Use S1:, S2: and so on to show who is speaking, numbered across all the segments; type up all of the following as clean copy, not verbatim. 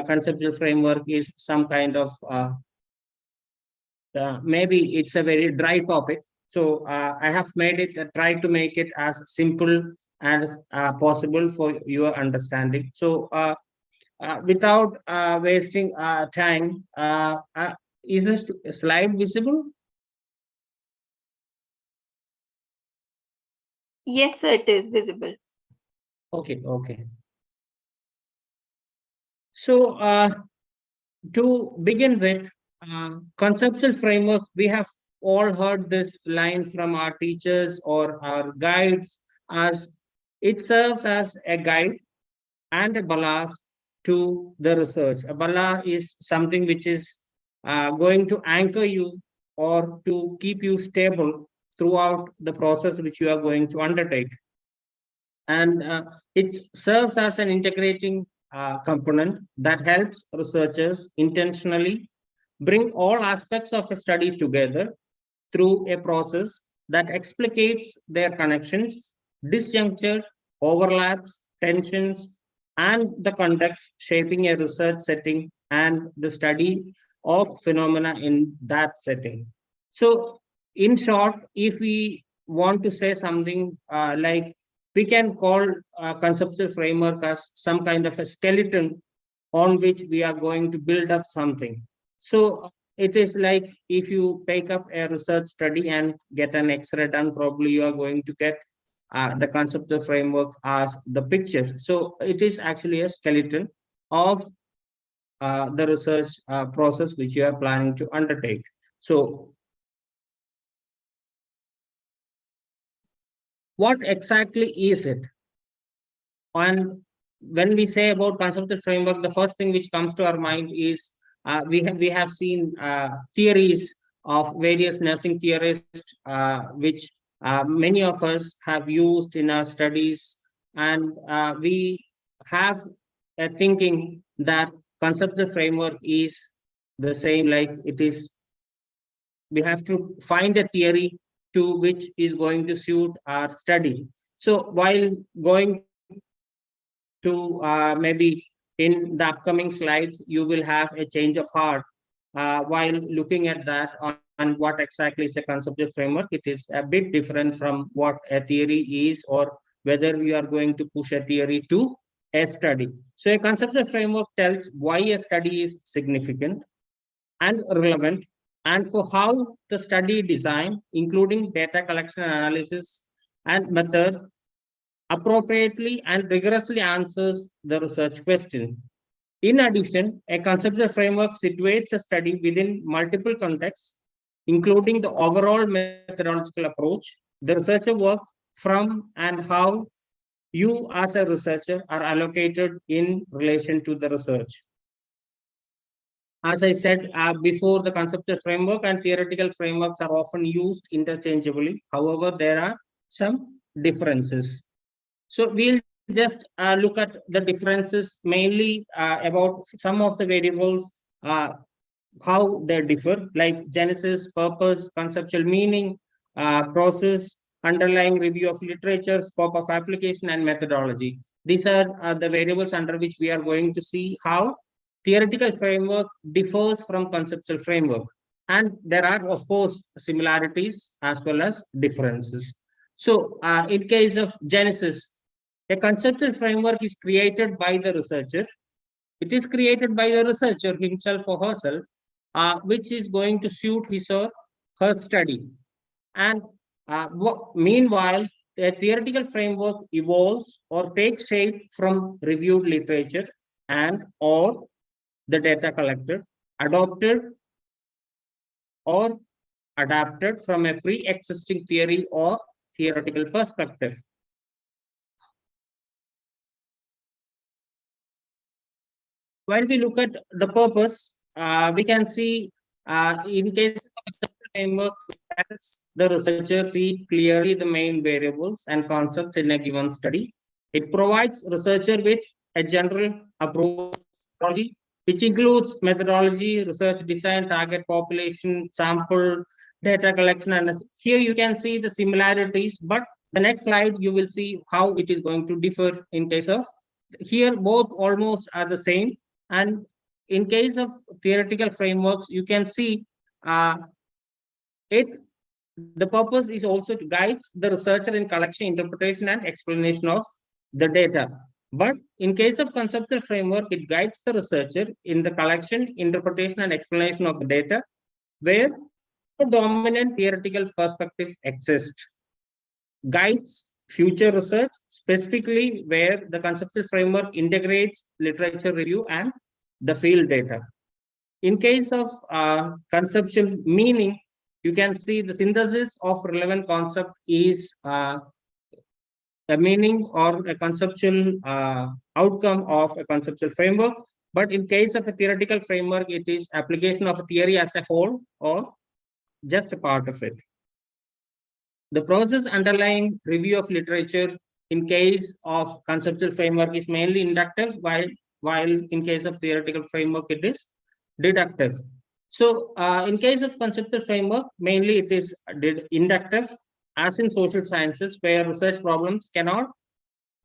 S1: conceptual framework is some kind of maybe it's a very dry topic. So I have made it, try to make it as simple as possible for your understanding. So without wasting time, is this slide visible?
S2: Yes, sir, it is visible.
S1: Okay, okay. So to begin with, conceptual framework, we have all heard this line from our teachers or our guides, as it serves as a guide and a ballast to the research. A ballast is something which is going to anchor you or to keep you stable throughout the process which you are going to undertake. And it serves as an integrating component that helps researchers intentionally bring all aspects of a study together through a process that explicates their connections, disjuncture, overlaps, tensions, and the context shaping a research setting and the study of phenomena in that setting. So, in short, if we want to say something like, we can call conceptual framework as some kind of a skeleton on which we are going to build up something. So it is like if you take up a research study and get an X-ray done, probably you are going to get the conceptual framework as the picture. So it is actually a skeleton of the research process which you are planning to undertake. So what exactly is it? And when we say about conceptual framework, the first thing which comes to our mind is we have seen theories of various nursing theorists, which many of us have used in our studies, and we have a thinking that conceptual framework is the same, like it is. We have to find a theory to which is going to suit our study. So while going to maybe in the upcoming slides, you will have a change of heart while looking at that on what exactly is a conceptual framework. It is a bit different from what a theory is, or whether you are going to push a theory to a study. So a conceptual framework tells why a study is significant and relevant, and for how the study design, including data collection and analysis and method, appropriately and rigorously answers the research question. In addition, a conceptual framework situates a study within multiple contexts, including the overall methodological approach, the researcher work from, and how you as a researcher are allocated in relation to the research. As I said before, the conceptual framework and theoretical frameworks are often used interchangeably. However, there are some differences. So we'll just look at the differences, mainly about some of the variables, how they differ, like genesis, purpose, conceptual meaning, process, underlying review of literature, scope of application, and methodology. These are the variables under which we are going to see how theoretical framework differs from conceptual framework. And there are, of course, similarities as well as differences. So in case of genesis, a conceptual framework is created by the researcher. It is created by the researcher himself or herself, which is going to suit his or her study. And meanwhile, the theoretical framework evolves or takes shape from reviewed literature and or the data collected, adopted or adapted from a pre-existing theory or theoretical perspective. When we look at the purpose, we can see in case of framework, the researcher see clearly the main variables and concepts in a given study. It provides researcher with a general approach, which includes methodology, research design, target population, sample, data collection. And here you can see the similarities, but the next slide, you will see how it is going to differ in case of, here both almost are the same. And in case of theoretical frameworks, you can see it. The purpose is also to guide the researcher in collection, interpretation, and explanation of the data. But in case of conceptual framework, it guides the researcher in the collection, interpretation, and explanation of the data, where no dominant theoretical perspective exists. Guides future research, specifically where the conceptual framework integrates literature review and the field data. In case of conceptual meaning, you can see the synthesis of relevant concept is a meaning or a conceptual outcome of a conceptual framework. But in case of a theoretical framework, it is application of a theory as a whole or just a part of it. The process underlying review of literature in case of conceptual framework is mainly inductive, while in case of theoretical framework, it is deductive. So in case of conceptual framework, mainly it is inductive, as in social sciences, where research problems cannot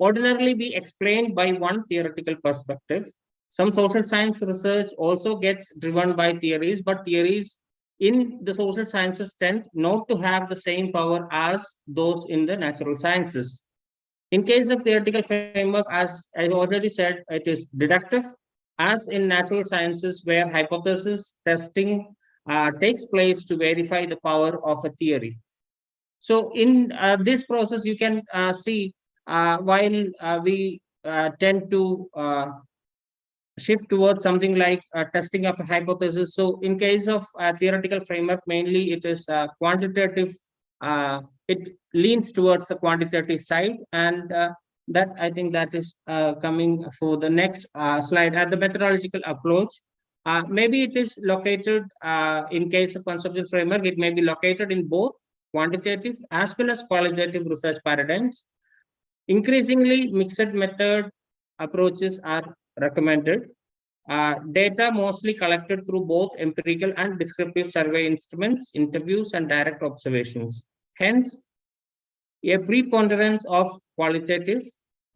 S1: ordinarily be explained by one theoretical perspective. Some social science research also gets driven by theories, but theories in the social sciences tend not to have the same power as those in the natural sciences. In case of theoretical framework, as I already said, it is deductive, as in natural sciences, where hypothesis testing takes place to verify the power of a theory. So in this process, you can see while we tend to shift towards something like testing of a hypothesis. So in case of theoretical framework, mainly it is quantitative. It leans towards the quantitative side, and that I think that is coming for the next slide. At the methodological approach, maybe it is located in case of conceptual framework. It may be located in both quantitative as well as qualitative research paradigms. Increasingly, mixed method approaches are recommended. Data mostly collected through both empirical and descriptive survey instruments, interviews, and direct observations. Hence, a preponderance of qualitative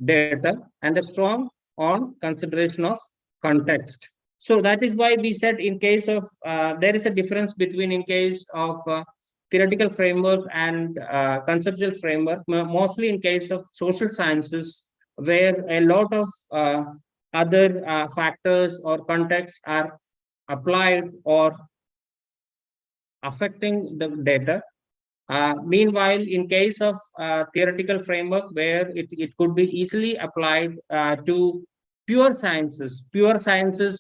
S1: data and a strong on consideration of context. So that is why we said in case of, there is a difference between in case of theoretical framework and conceptual framework, mostly in case of social sciences, where a lot of other factors or contexts are applied or affecting the data. Meanwhile, in case of theoretical framework, where it could be easily applied to pure sciences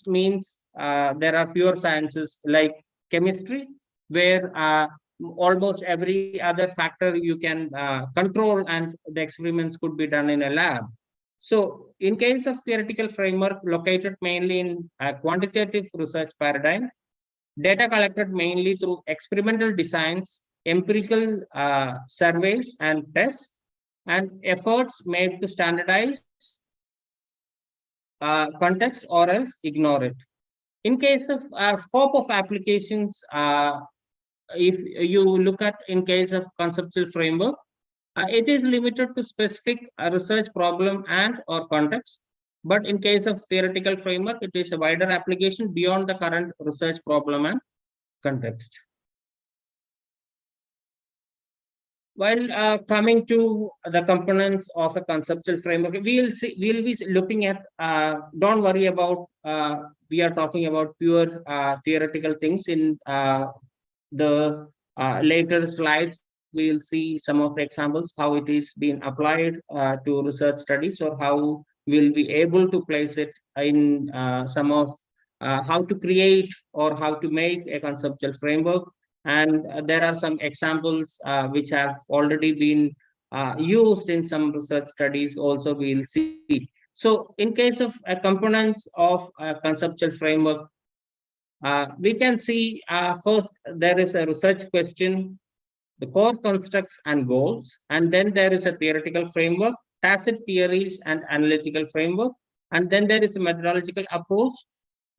S1: means there are pure sciences like chemistry, where almost every other factor you can control and the experiments could be done in a lab. So in case of theoretical framework, located mainly in a quantitative research paradigm, data collected mainly through experimental designs, empirical surveys and tests, and efforts made to standardize context or else ignore it. In case of scope of applications, if you look at in case of conceptual framework, it is limited to specific research problem and or context. But in case of theoretical framework, it is a wider application beyond the current research problem and context. While coming to the components of a conceptual framework, we'll be looking at, don't worry about, we are talking about pure theoretical things. In the later slides, we'll see some of the examples, how it is being applied to research studies, or how we'll be able to place it in some of how to create or how to make a conceptual framework. And there are some examples which have already been used in some research studies also we'll see. So in case of components of a conceptual framework, we can see first there is a research question, the core constructs and goals, and then there is a theoretical framework, tacit theories and analytical framework, and then there is a methodological approach,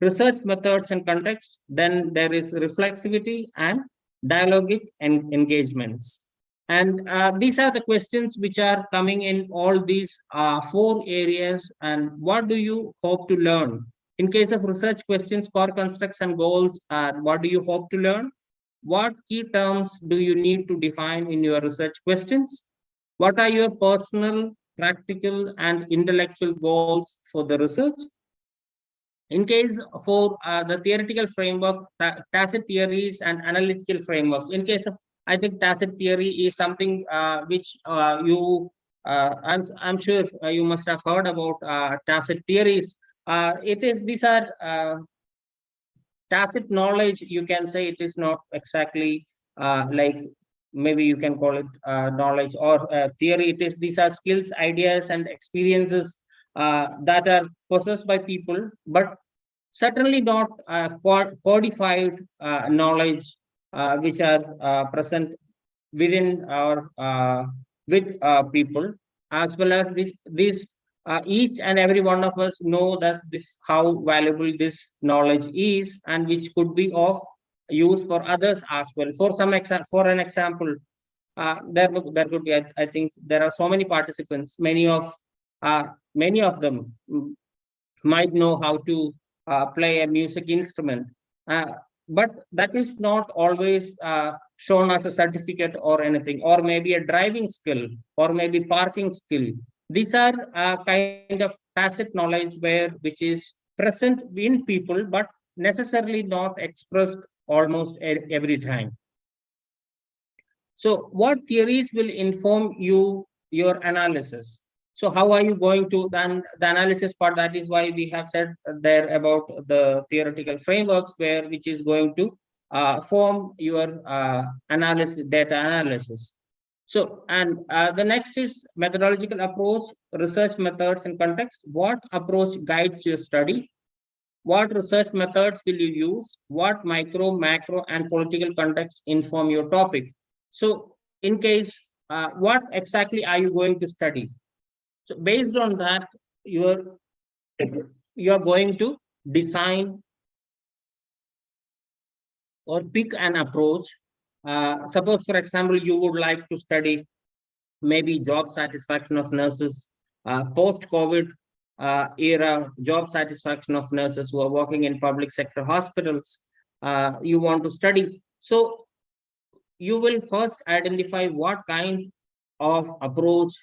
S1: research methods and context, then there is reflexivity and dialogic engagements. And these are the questions which are coming in all these 4 areas. And what do you hope to learn In case of research questions, core constructs and goals, what do you hope to learn? What key terms do you need to define in your research questions? What are your personal, practical, and intellectual goals for the research? In case for the theoretical framework, tacit theories and analytical framework. In case of, I think tacit theory is something which I'm sure you must have heard about tacit theories. It is These are tacit knowledge. You can say it is not exactly like, maybe you can call it knowledge or theory. These are skills, ideas, and experiences that are possessed by people, but certainly not codified knowledge which are present within our with people, as well as this each and every one of us know that this how valuable this knowledge is, and which could be of use for others as well. For an example, there could be, I think there are so many participants, many of them might know how to play a music instrument, uh, but that is not always shown as a certificate or anything, or maybe a driving skill, or maybe parking skill. These are kind of tacit knowledge which is present in people, but necessarily not expressed almost every time. So what theories will inform your analysis? So how are you going to then the analysis part? That is why we have said there about the theoretical frameworks, where which is going to form your analysis, data analysis. So, and the next is methodological approach, research methods and context. What approach guides your study? What research methods will you use? What micro, macro, and political context inform your topic? So, in case, what exactly are you going to study? So, based on that, you're you're going to design or pick an approach. Suppose, for example, you would like to study maybe job satisfaction of nurses, post-COVID era job satisfaction of nurses who are working in public sector hospitals. You want to study. So you will first identify what kind of approach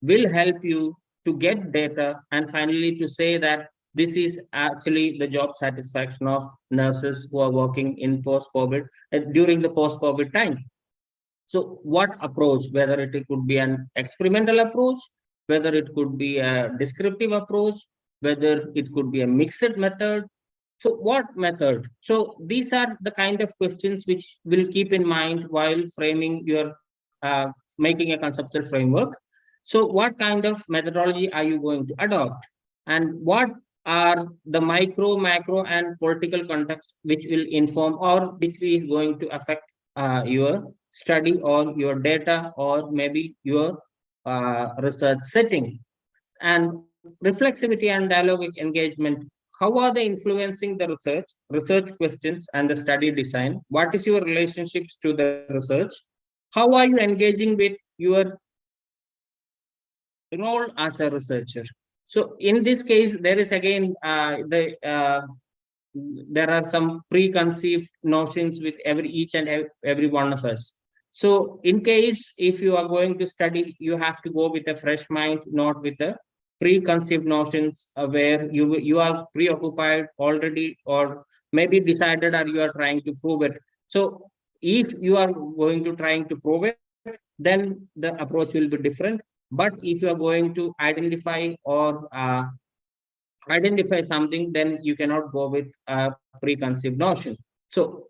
S1: will help you to get data, and finally to say that this is actually the job satisfaction of nurses who are working in post-COVID, during the post-COVID time. So what approach, whether it could be an experimental approach, whether it could be a descriptive approach, whether it could be a mixed method. So what method? So these are the kind of questions which will keep in mind while framing your making a conceptual framework. So what kind of methodology are you going to adopt? And what are the micro, macro, and political context which will inform, or which is going to affect your study or your data, or maybe your research setting? And reflexivity and dialogic engagement, how are they influencing the research questions and the study design? What is your relationships to the research? How are you engaging with your role as a researcher? So in this case, there is again there are some preconceived notions with each and every one of us. So in case if you are going to study, you have to go with a fresh mind, not with a preconceived notions where you are preoccupied already, or maybe decided, or you are trying to prove it. So if you are going to trying to prove it, then the approach will be different. But if you are going to identify something, then you cannot go with a preconceived notion. So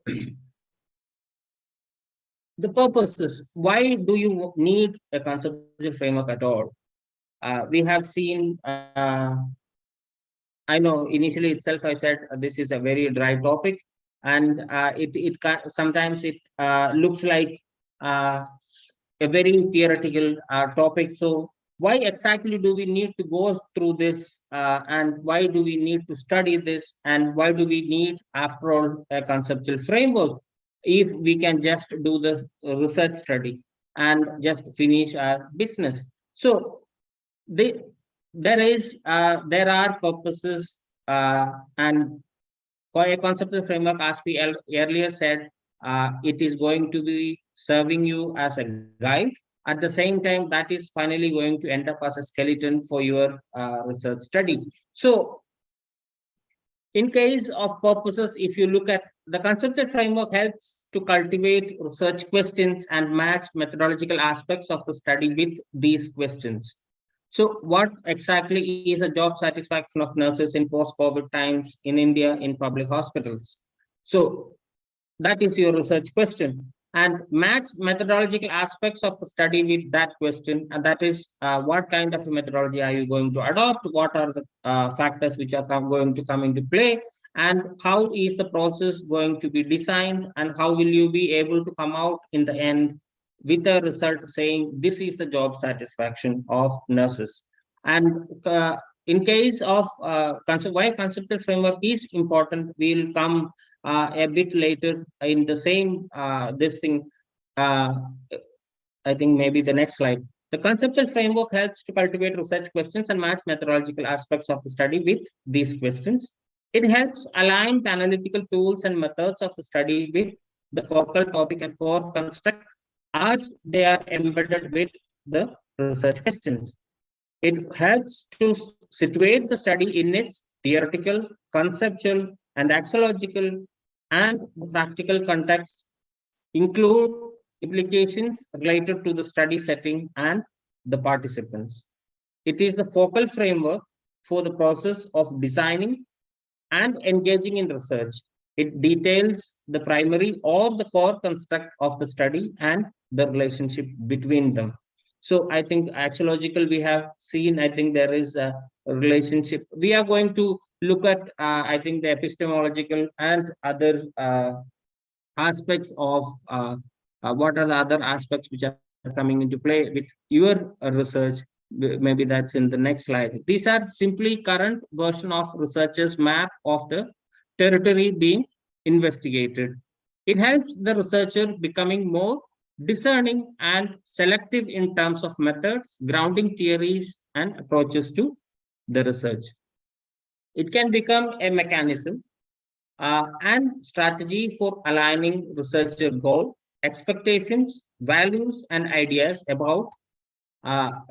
S1: the purposes, why do you need a conceptual framework at all? We have seen, I know initially itself I said this is a very dry topic, and sometimes it looks like uh, a very theoretical topic. So why exactly do we need to go through this, and why do we need to study this, and why do we need, after all, a conceptual framework if we can just do the research study and just finish our business? So they, there are purposes And a conceptual framework, as we earlier said, it is going to be serving you as a guide. At the same time, that is finally going to end up as a skeleton for your research study. So in case of purposes, if you look at the conceptual framework helps to cultivate research questions and match methodological aspects of the study with these questions. So what exactly is a job satisfaction of nurses in post-COVID times in India in public hospitals? So that is your research question, and match methodological aspects of the study with that question, and that is what kind of a methodology are you going to adopt, what are the factors which are going to come into play, and how is the process going to be designed, and how will you be able to come out in the end with a result saying this is the job satisfaction of nurses. And in case of why conceptual framework is important, we'll come a bit later in the same this thing. Uh, I think maybe the next slide. The conceptual framework helps to cultivate research questions and match methodological aspects of the study with these questions. It helps align the analytical tools and methods of the study with the focal topic and core construct as they are embedded with the research questions. It helps to situate the study in its theoretical, conceptual, and axiological and practical context, include implications related to the study setting and the participants. It is the focal framework for the process of designing and engaging in research. It details the primary or the core construct of the study and the relationship between them. So I think axiological we have seen, I think there is a relationship. We are going to look at, I think, the epistemological and other aspects of what are the other aspects which are coming into play with your research. Maybe that's in the next slide. These are simply current version of researchers map of the territory being investigated. It helps the researcher becoming more discerning and selective in terms of methods, grounding theories and approaches to the research. It can become a mechanism and strategy for aligning researcher goal, expectations, values, and ideas about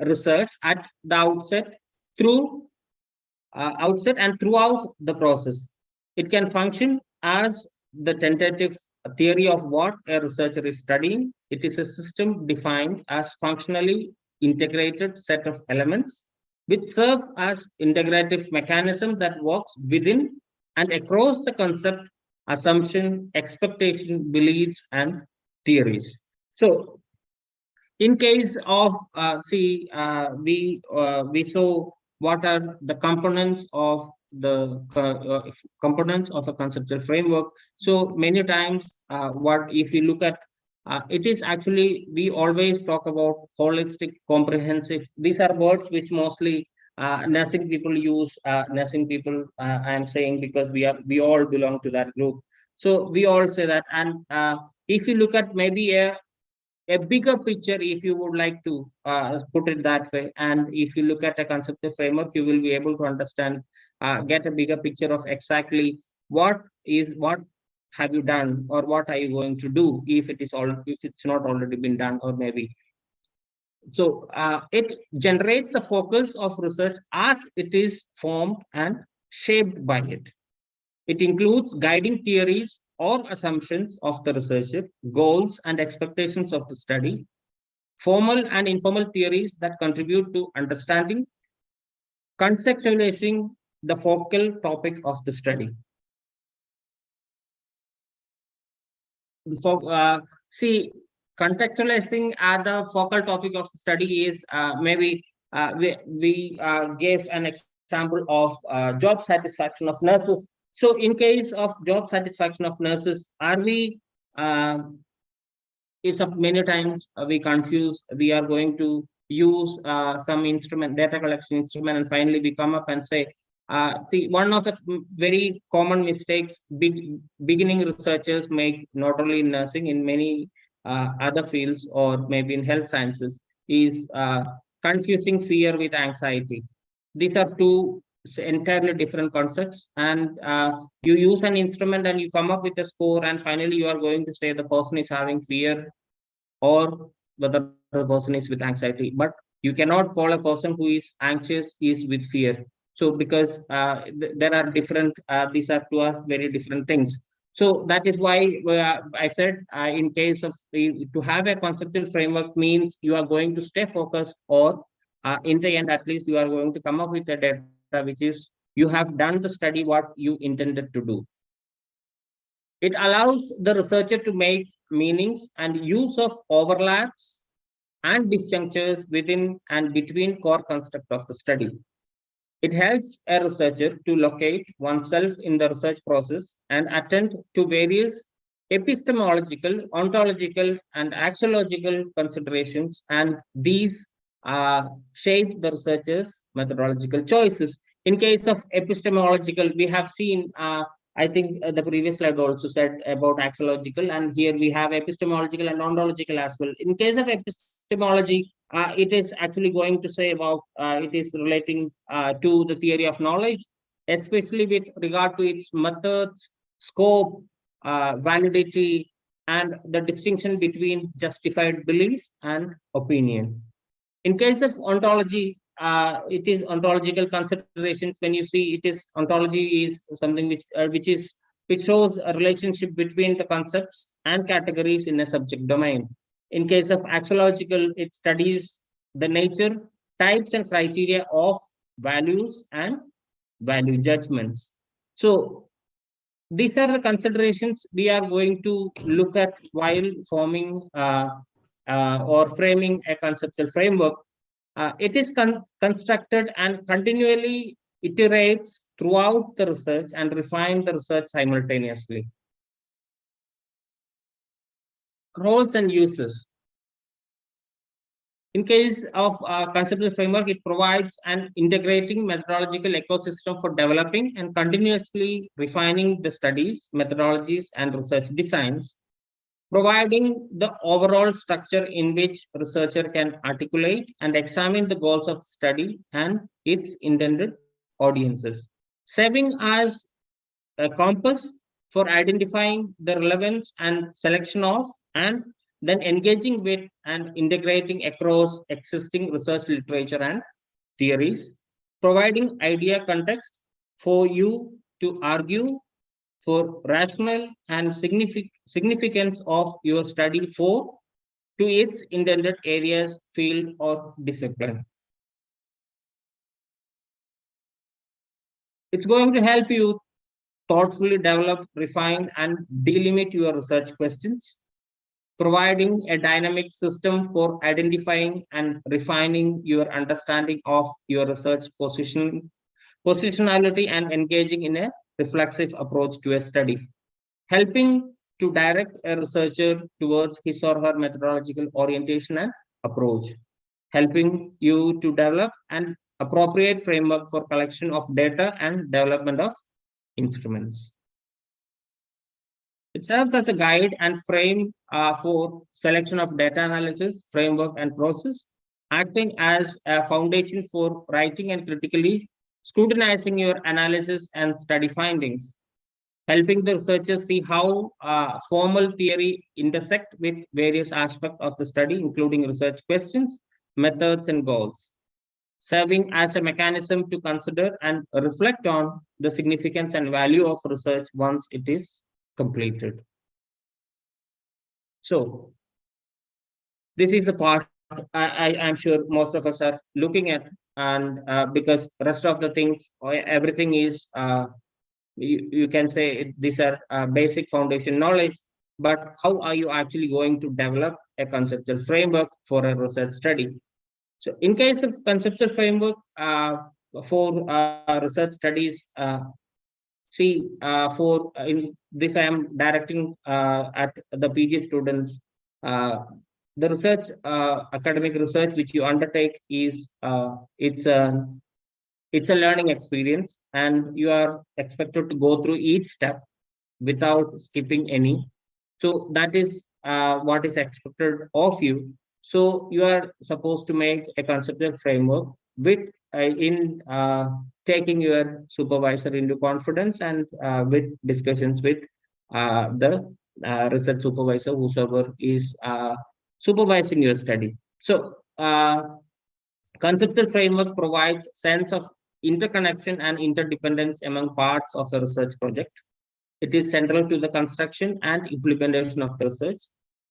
S1: research at the outset and throughout the process. It can function as the tentative theory of what a researcher is studying. It is a system defined as functionally integrated set of elements which serve as integrative mechanism that works within and across the concept, assumption, expectation, beliefs, and theories. So in case of we saw what are the components of the components of a conceptual framework. So many times what if you look at it is actually, we always talk about holistic, comprehensive. These are words which mostly nursing people use. Nursing people, I am saying because we all belong to that group. So we all say that. And if you look at maybe a bigger picture, if you would like to put it that way, and if you look at a conceptual framework, you will be able to understand, get a bigger picture of exactly what have you done, or what are you going to do if it's not already been done, or maybe. So it generates a focus of research as it is formed and shaped by it. It includes guiding theories or assumptions of the researcher, goals and expectations of the study, formal and informal theories that contribute to understanding, conceptualizing the focal topic of the study. See, contextualizing the focal topic of the study is maybe we gave an example of job satisfaction of nurses. So in case of job satisfaction of nurses, are we, it's many times we confuse, we are going to use some instrument, data collection instrument, and finally we come up and say, see, one of the very common mistakes beginning researchers make, not only in nursing, in many other fields, or maybe in health sciences, is confusing fear with anxiety. These are two entirely different concepts, and you use an instrument and you come up with a score, and finally you are going to say the person is having fear or whether the person is with anxiety. But you cannot call a person who is anxious is with fear. So because there are different, these are two are very different things. So that is why I said, in case of to have a conceptual framework means you are going to stay focused, or in the end, at least you are going to come up with a data which is you have done the study what you intended to do. It allows the researcher to make meanings and use of overlaps and disjunctures within and between core construct of the study. It helps a researcher to locate oneself in the research process and attend to various epistemological, ontological, and axiological considerations, and these shape the researcher's methodological choices. In case of epistemological, we have seen, I think the previous slide also said about axiological, and here we have epistemological and ontological as well. In case of epistemology, it is actually going to say about, it is relating to the theory of knowledge, especially with regard to its methods, scope, validity, and the distinction between justified belief and opinion. In case of ontology, it is ontological considerations. When you see, it is ontology is something which shows a relationship between the concepts and categories in a subject domain. In case of axiological, it studies the nature, types, and criteria of values and value judgments. So these are the considerations we are going to look at while forming or framing a conceptual framework. It is constructed and continually iterates throughout the research and refine the research simultaneously. Roles and uses. In case of conceptual framework, it provides an integrating methodological ecosystem for developing and continuously refining the studies, methodologies, and research designs, providing the overall structure in which researcher can articulate and examine the goals of study and its intended audiences, serving as a compass for identifying the relevance and selection of, and then engaging with and integrating across existing research literature and theories, providing idea context for you to argue for rational and significance of your study for to its intended areas, field, or discipline. It's going to help you thoughtfully develop, refine, and delimit your research questions, providing a dynamic system for identifying and refining your understanding of your research positionality, and engaging in a reflexive approach to a study, helping to direct a researcher towards his or her methodological orientation and approach, helping you to develop an appropriate framework for collection of data and development of instruments. It serves as a guide and frame for selection of data analysis, framework, and process, acting as a foundation for writing and critically scrutinizing your analysis and study findings, helping the researchers see how formal theory intersect with various aspects of the study, including research questions, methods, and goals, serving as a mechanism to consider and reflect on the significance and value of research once it is completed. So this is the part I'm sure most of us are looking at, and because rest of the things, everything is, you can say these are basic foundation knowledge, but how are you actually going to develop a conceptual framework for a research study? So in case of conceptual framework for research studies, see, for in this, I am directing at the PG students. The research, academic research, which you undertake is it's a learning experience, and you are expected to go through each step without skipping any. So that is what is expected of you. So you are supposed to make a conceptual framework with in taking your supervisor into confidence, and with discussions with the research supervisor, whosoever is supervising your study. So conceptual framework provides sense of interconnection and interdependence among parts of a research project. It is central to the construction and implementation of the research.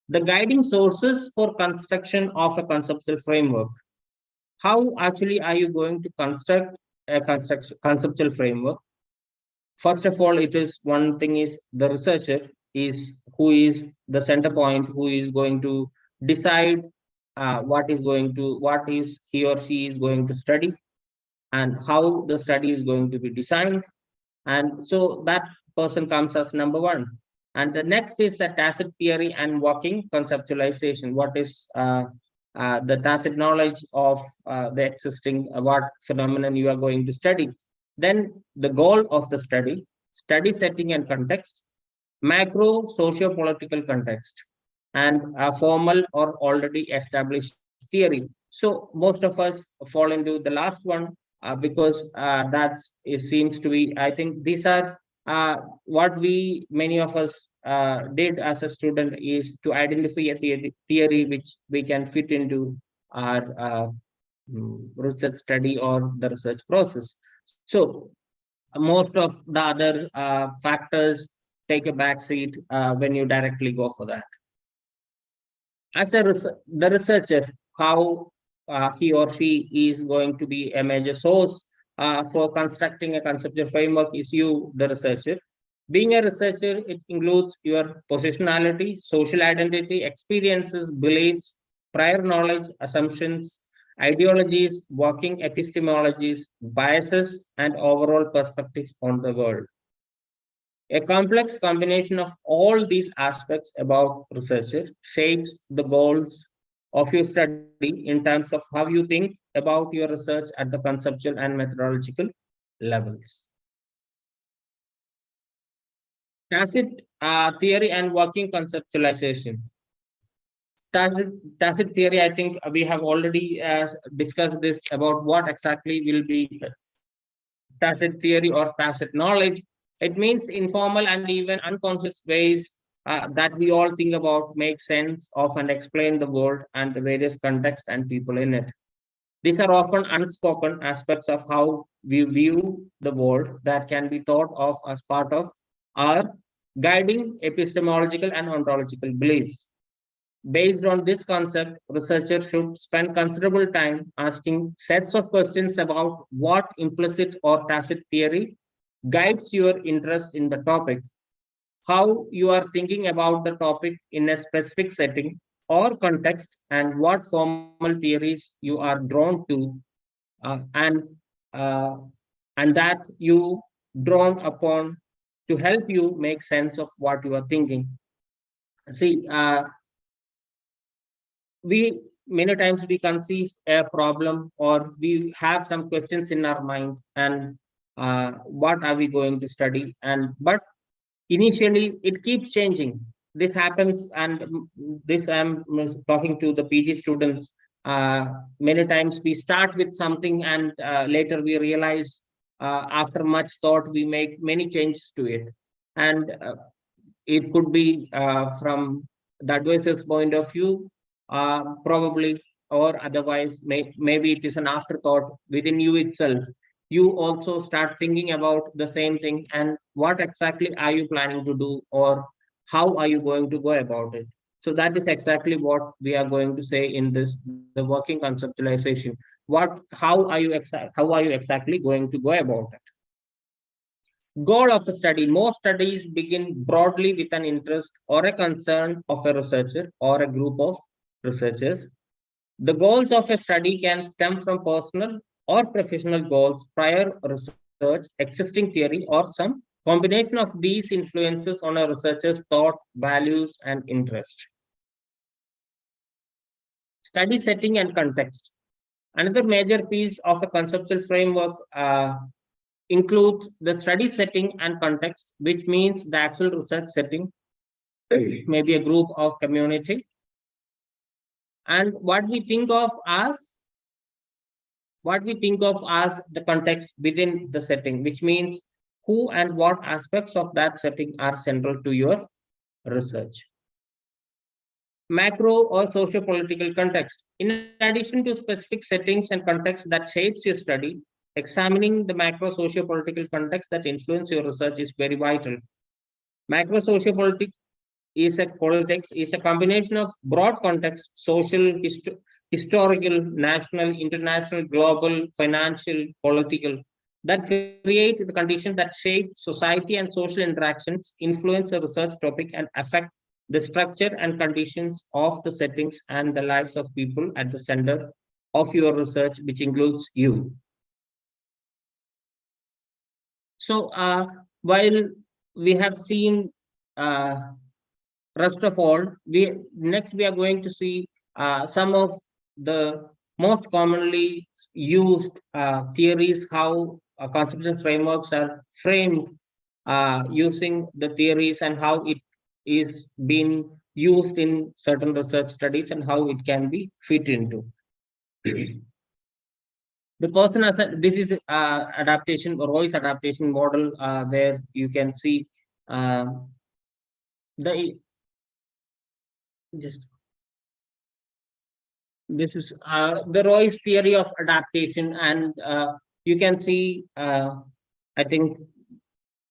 S1: The guiding sources for construction of a conceptual framework. How actually are you going to construct a conceptual framework? First of all, it is one thing is the researcher is who is the center point, who is going to decide what is he or she is going to study, and how the study is going to be designed. And so that person comes as number one. And the next is a tacit theory and working conceptualization. What is the tacit knowledge of the existing what phenomenon you are going to study? Then the goal of the study setting and context, macro socio-political context, and a formal or already established theory. So most of us fall into the last one, because that's it seems to be. I think these are what we many of us did as a student is to identify a theory which we can fit into our research study or the research process. So most of the other factors take a back seat when you directly go for that. As a the researcher, how he or she is going to be a major source for constructing a conceptual framework is you, the researcher. Being a researcher, it includes your positionality, social identity, experiences, beliefs, prior knowledge, assumptions, ideologies, working epistemologies, biases, and overall perspective on the world. A complex combination of all these aspects about researcher shapes the goals of your study in terms of how you think about your research at the conceptual and methodological levels. Tacit theory and working conceptualization. Tacit, tacit theory, I think we have already discussed this about what exactly will be tacit theory or tacit knowledge. It means informal and even unconscious ways that we all think about, make sense of, and explain the world and the various contexts and people in it. These are often unspoken aspects of how we view the world that can be thought of as part of our guiding epistemological and ontological beliefs. Based on this concept, researchers should spend considerable time asking sets of questions about what implicit or tacit theory guides your interest in the topic, how you are thinking about the topic in a specific setting or context, and what formal theories you are drawn to, uh, and that you drawn upon to help you make sense of what you are thinking. See, we many times we conceive a problem or we have some questions in our mind, and what are we going to study, and but initially it keeps changing. This happens, and this I'm talking to the PG students. Many times we start with something, and later we realize, after much thought, we make many changes to it. And it could be from the advisor's point of view, probably, or otherwise, maybe it is an afterthought within you itself. You also start thinking about the same thing, and what exactly are you planning to do, or how are you going to go about it? So that is exactly what we are going to say in this, the working conceptualization. How are you exactly going to go about it? Goal of the study. Most studies begin broadly with an interest or a concern of a researcher or a group of researchers. The goals of a study can stem from personal or professional goals, prior research, existing theory, or some combination of these influences on a researcher's thought, values, and interest. Study setting and context. Another major piece of a conceptual framework includes the study setting and context, which means the actual research setting, maybe a group or community, and what we think of as what we think of as the context within the setting, which means who and what aspects of that setting are central to your research. Macro or socio-political context. In addition to specific settings and context that shapes your study, examining the macro socio-political context that influence your research is very vital. Macro socio-politics is a combination of broad context, social, historical, national, international, global, financial, political, that create the conditions that shape society and social interactions, influence a research topic, and affect the structure and conditions of the settings and the lives of people at the center of your research, which includes you. So while we have seen rest of all, we are going to see some of the most commonly used theories, how conceptual frameworks are framed using the theories, and how it is being used in certain research studies, and how it can be fit into. The person as this is adaptation or voice adaptation model, where you can see the just this is the Roy's theory of adaptation, and you can see I think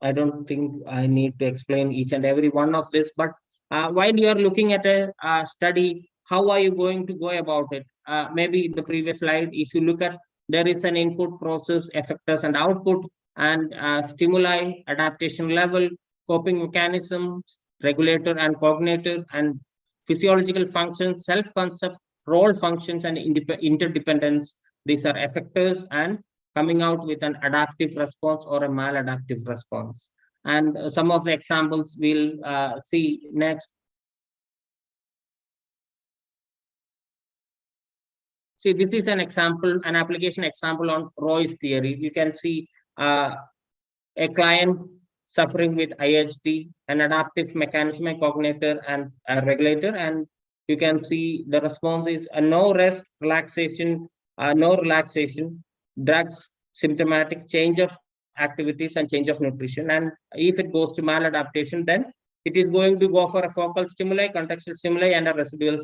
S1: I don't think I need to explain each and every one of this, but while you are looking at a study, how are you going to go about it? Maybe the previous slide, if you look at, there is an input, process, effectors, and output, and stimuli, adaptation level, coping mechanisms, regulator and cognitor, and physiological functions, self-concept, role functions, and interdependence. These are effectors, and coming out with an adaptive response or a maladaptive response. And some of the examples we'll see next. See, this is an example, an application example on Roy's theory. You can see a client suffering with IHD, an adaptive mechanism, a cognitor, and a regulator. And you can see the response is a no rest, relaxation, no relaxation, drugs, symptomatic, change of activities, and change of nutrition. And if it goes to maladaptation, then it is going to go for a focal stimuli, contextual stimuli, and a residual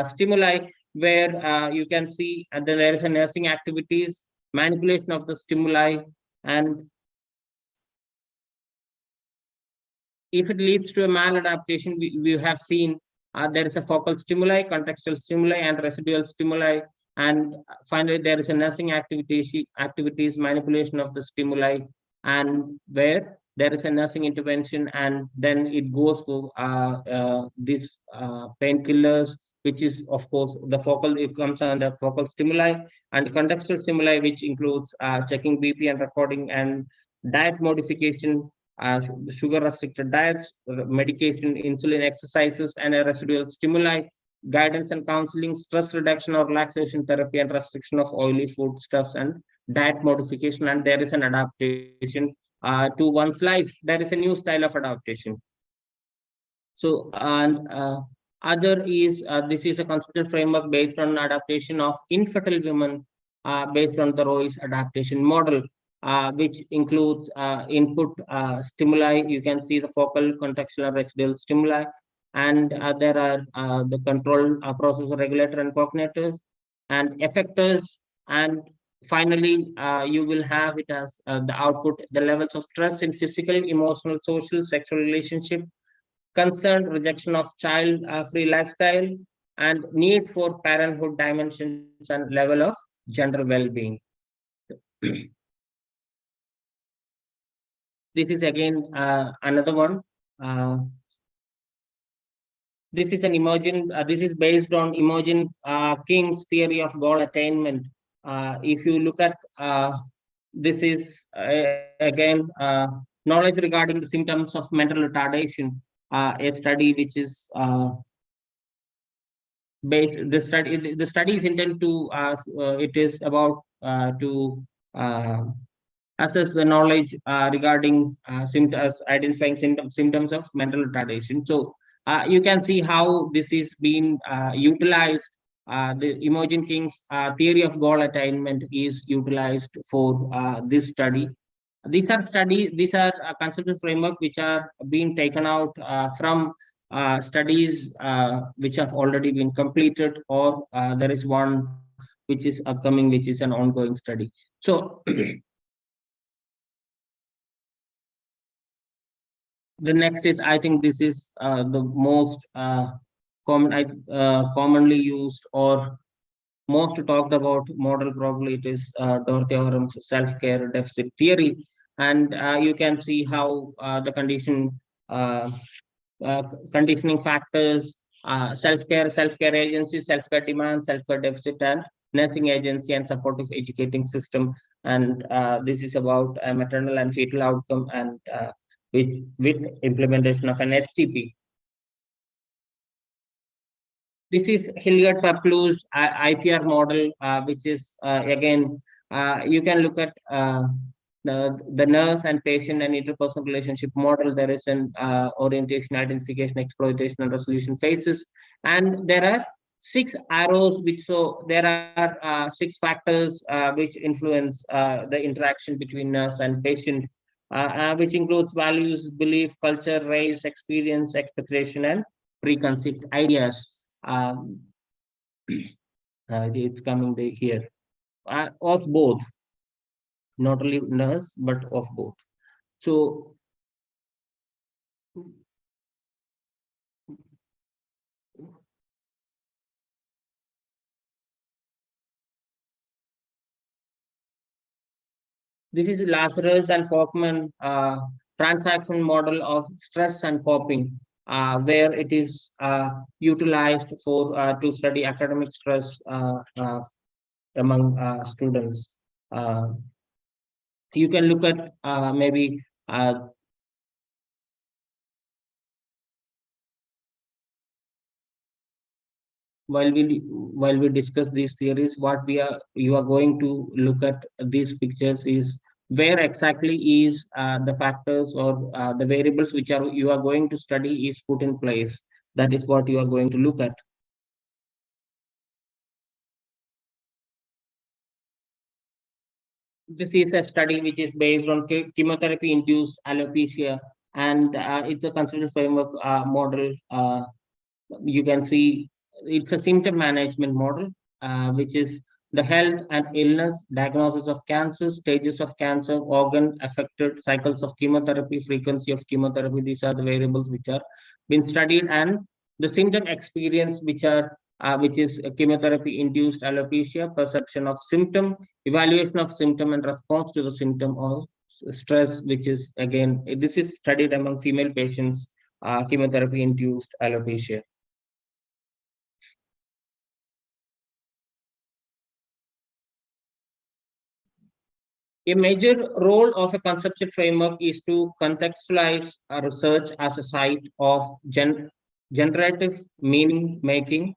S1: stimuli, where you can see there is a nursing activities, manipulation of the stimuli, and if it leads to a maladaptation, we have seen there is a focal stimuli, contextual stimuli, and residual stimuli. And finally, there is a nursing activities, manipulation of the stimuli, and where there is a nursing intervention, and then it goes to these painkillers, which is, of course, the focal, it comes under focal stimuli, and contextual stimuli, which includes checking BP and recording, and diet modification, sugar restricted diets, medication, insulin, exercises, and a residual stimuli, guidance and counseling, stress reduction or relaxation therapy, and restriction of oily foodstuffs, and diet modification. And there is an adaptation to one's life. There is a new style of adaptation. So, and other is this is a conceptual framework based on adaptation of infertile women, based on the Roy's adaptation model, which includes input stimuli. You can see the focal, contextual, and residual stimuli, and there are the control processor, regulator, and cognitors, and effectors, and finally you will have it as the output, the levels of stress in physical, emotional, social, sexual relationship, concern, rejection of child-free lifestyle, and need for parenthood dimensions, and level of general well-being. This is again another one. This is an Imogen. This is based on Imogen King's theory of goal attainment. If you look at this is again knowledge regarding the symptoms of mental retardation, a study which is based. The study is intended to it is about to assess the knowledge regarding symptoms, identifying symptoms of mental retardation. So you can see how this is being utilized the Imogen King's theory of goal attainment is utilized for this study. These are a conceptual framework which are being taken out from studies which have already been completed, or there is one which is upcoming, which is an ongoing study. So the next is, I think this is the most commonly used or most talked about model. Probably it is Dorothy Oram's self-care deficit theory, and you can see how the uh, conditioning factors, self-care agency, self-care demand, self-care deficit, and nursing agency and supportive educating system. And this is about a maternal and fetal outcome, and with implementation of an STP. This is Hilliard Paplou's IPR model, which is again, you can look at the nurse and patient and interpersonal relationship model. There is an orientation, identification, exploitation, and resolution phases. And there are 6 arrows, which so there are 6 factors which influence the interaction between nurse and patient, which includes values, belief, culture, race, experience, expectation, and preconceived ideas. um, it's coming here of both, not only nurse but of both. So this is Lazarus and Folkman transaction model of stress and coping, where it is utilized for to study academic stress among students. Uh, you can look at maybe while we discuss these theories, what you are going to look at these pictures is where exactly is the factors or the variables which are you are going to study is put in place. That is what you are going to look at. This is a study which is based on chemotherapy induced alopecia, and it's a considered framework model. You can see it's a symptom management model, which is the health and illness, diagnosis of cancer, stages of cancer, organ affected, cycles of chemotherapy, frequency of chemotherapy. These are the variables which are been studied, and the symptom experience, which is chemotherapy induced alopecia, perception of symptom, evaluation of symptom, and response to the symptom or stress, which is again this is studied among female patients, chemotherapy induced alopecia. A major role of a conceptual framework is to contextualize a research as a site of generative meaning making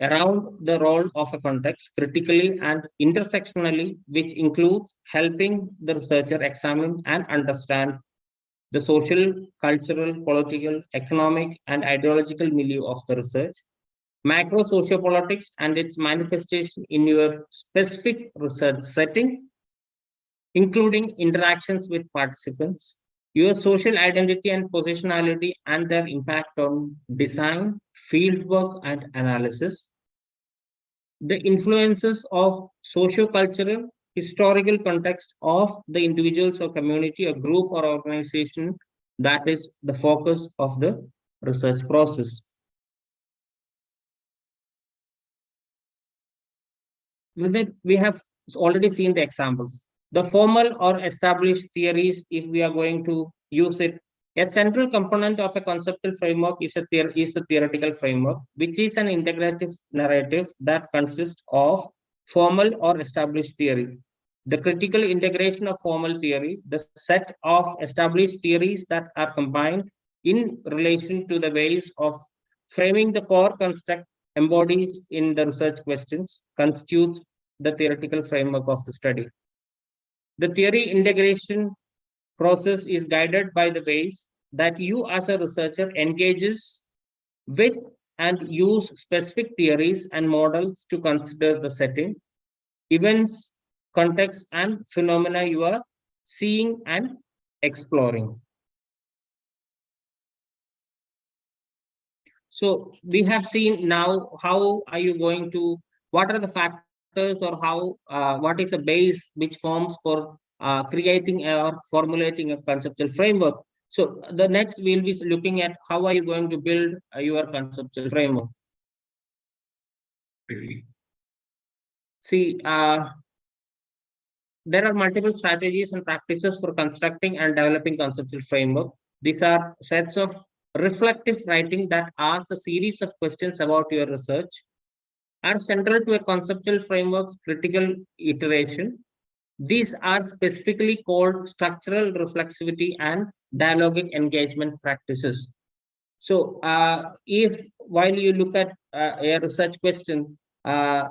S1: around the role of a context critically and intersectionally, which includes helping the researcher examine and understand the social, cultural, political, economic, and ideological milieu of the research, macro sociopolitics and its manifestation in your specific research setting, including interactions with participants, your social identity and positionality and their impact on design, fieldwork, and analysis, the influences of socio-cultural, historical context of the individuals or community, a group or organization that is the focus of the research process. We have already seen the examples. The formal or established theories, if we are going to use it, a central component of a conceptual framework is the theoretical framework, which is an integrative narrative that consists of formal or established theory. The critical integration of formal theory, the set of established theories that are combined in relation to the ways of framing the core construct embodies in the research questions, constitutes the theoretical framework of the study. The theory integration process is guided by the ways that you as a researcher engages with and use specific theories and models to consider the setting, events, context, and phenomena you are seeing and exploring. So we have seen now how are you going to, what are the factors or how, what is the base which forms for creating or formulating a conceptual framework. So the next we'll be looking at how are you going to build your conceptual framework. See, there are multiple strategies and practices for constructing and developing conceptual framework. These are sets of reflective writing that asks a series of questions about your research, are central to a conceptual framework's critical iteration. These are specifically called structural reflexivity and dialogic engagement practices. So, if while you look at a research question,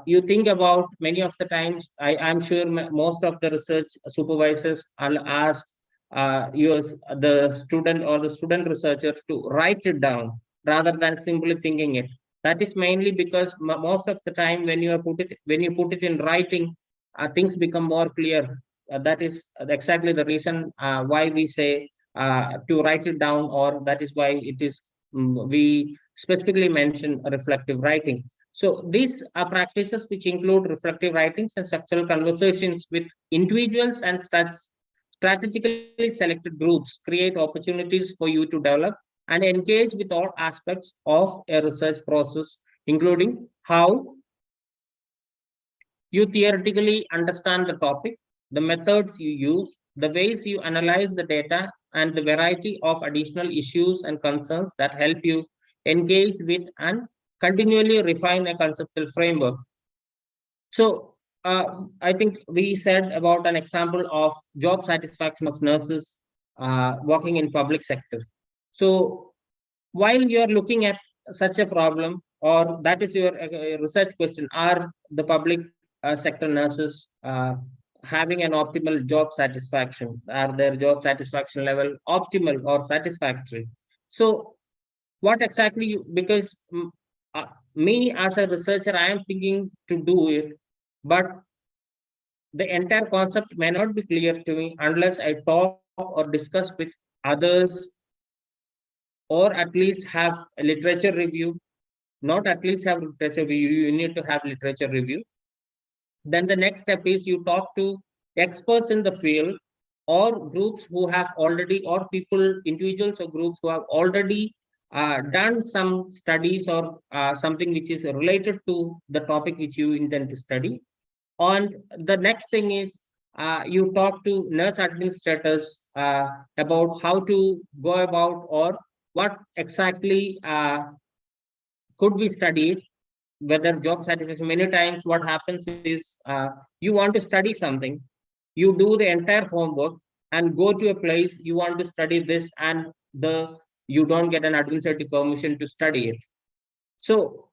S1: you think about many of the times, I'm sure most of the research supervisors will ask the student or the student researcher to write it down rather than simply thinking it. That is mainly because most of the time when you put it in writing, things become more clear. That is exactly the reason why we say to write it down, or that is why it is we specifically mention reflective writing. So these are practices which include reflective writings and structural conversations with individuals and strategically selected groups create opportunities for you to develop and engage with all aspects of a research process, including how you theoretically understand the topic, the methods you use, the ways you analyze the data, and the variety of additional issues and concerns that help you engage with and continually refine a conceptual framework. So, I think we said about an example of job satisfaction of nurses working in public sector. So, while you are looking at such a problem, or that is your research question, are the public sector nurses having an optimal job satisfaction? Are their job satisfaction level optimal or satisfactory? So what exactly because uh, me as a researcher, I am thinking to do it, but the entire concept may not be clear to me unless I talk or discuss with others, or at least have a literature review. Not at least have literature review, you need to have literature review. Then the next step is you talk to experts in the field, or groups who have already, or people, individuals or groups who have already done some studies, or something which is related to the topic which you intend to study. And the next thing is you talk to nurse administrators about how to go about, or what exactly could be studied, whether job satisfaction. Many times what happens is you want to study something, you do the entire homework and go to a place you want to study this, and you don't get an administrative permission to study it. So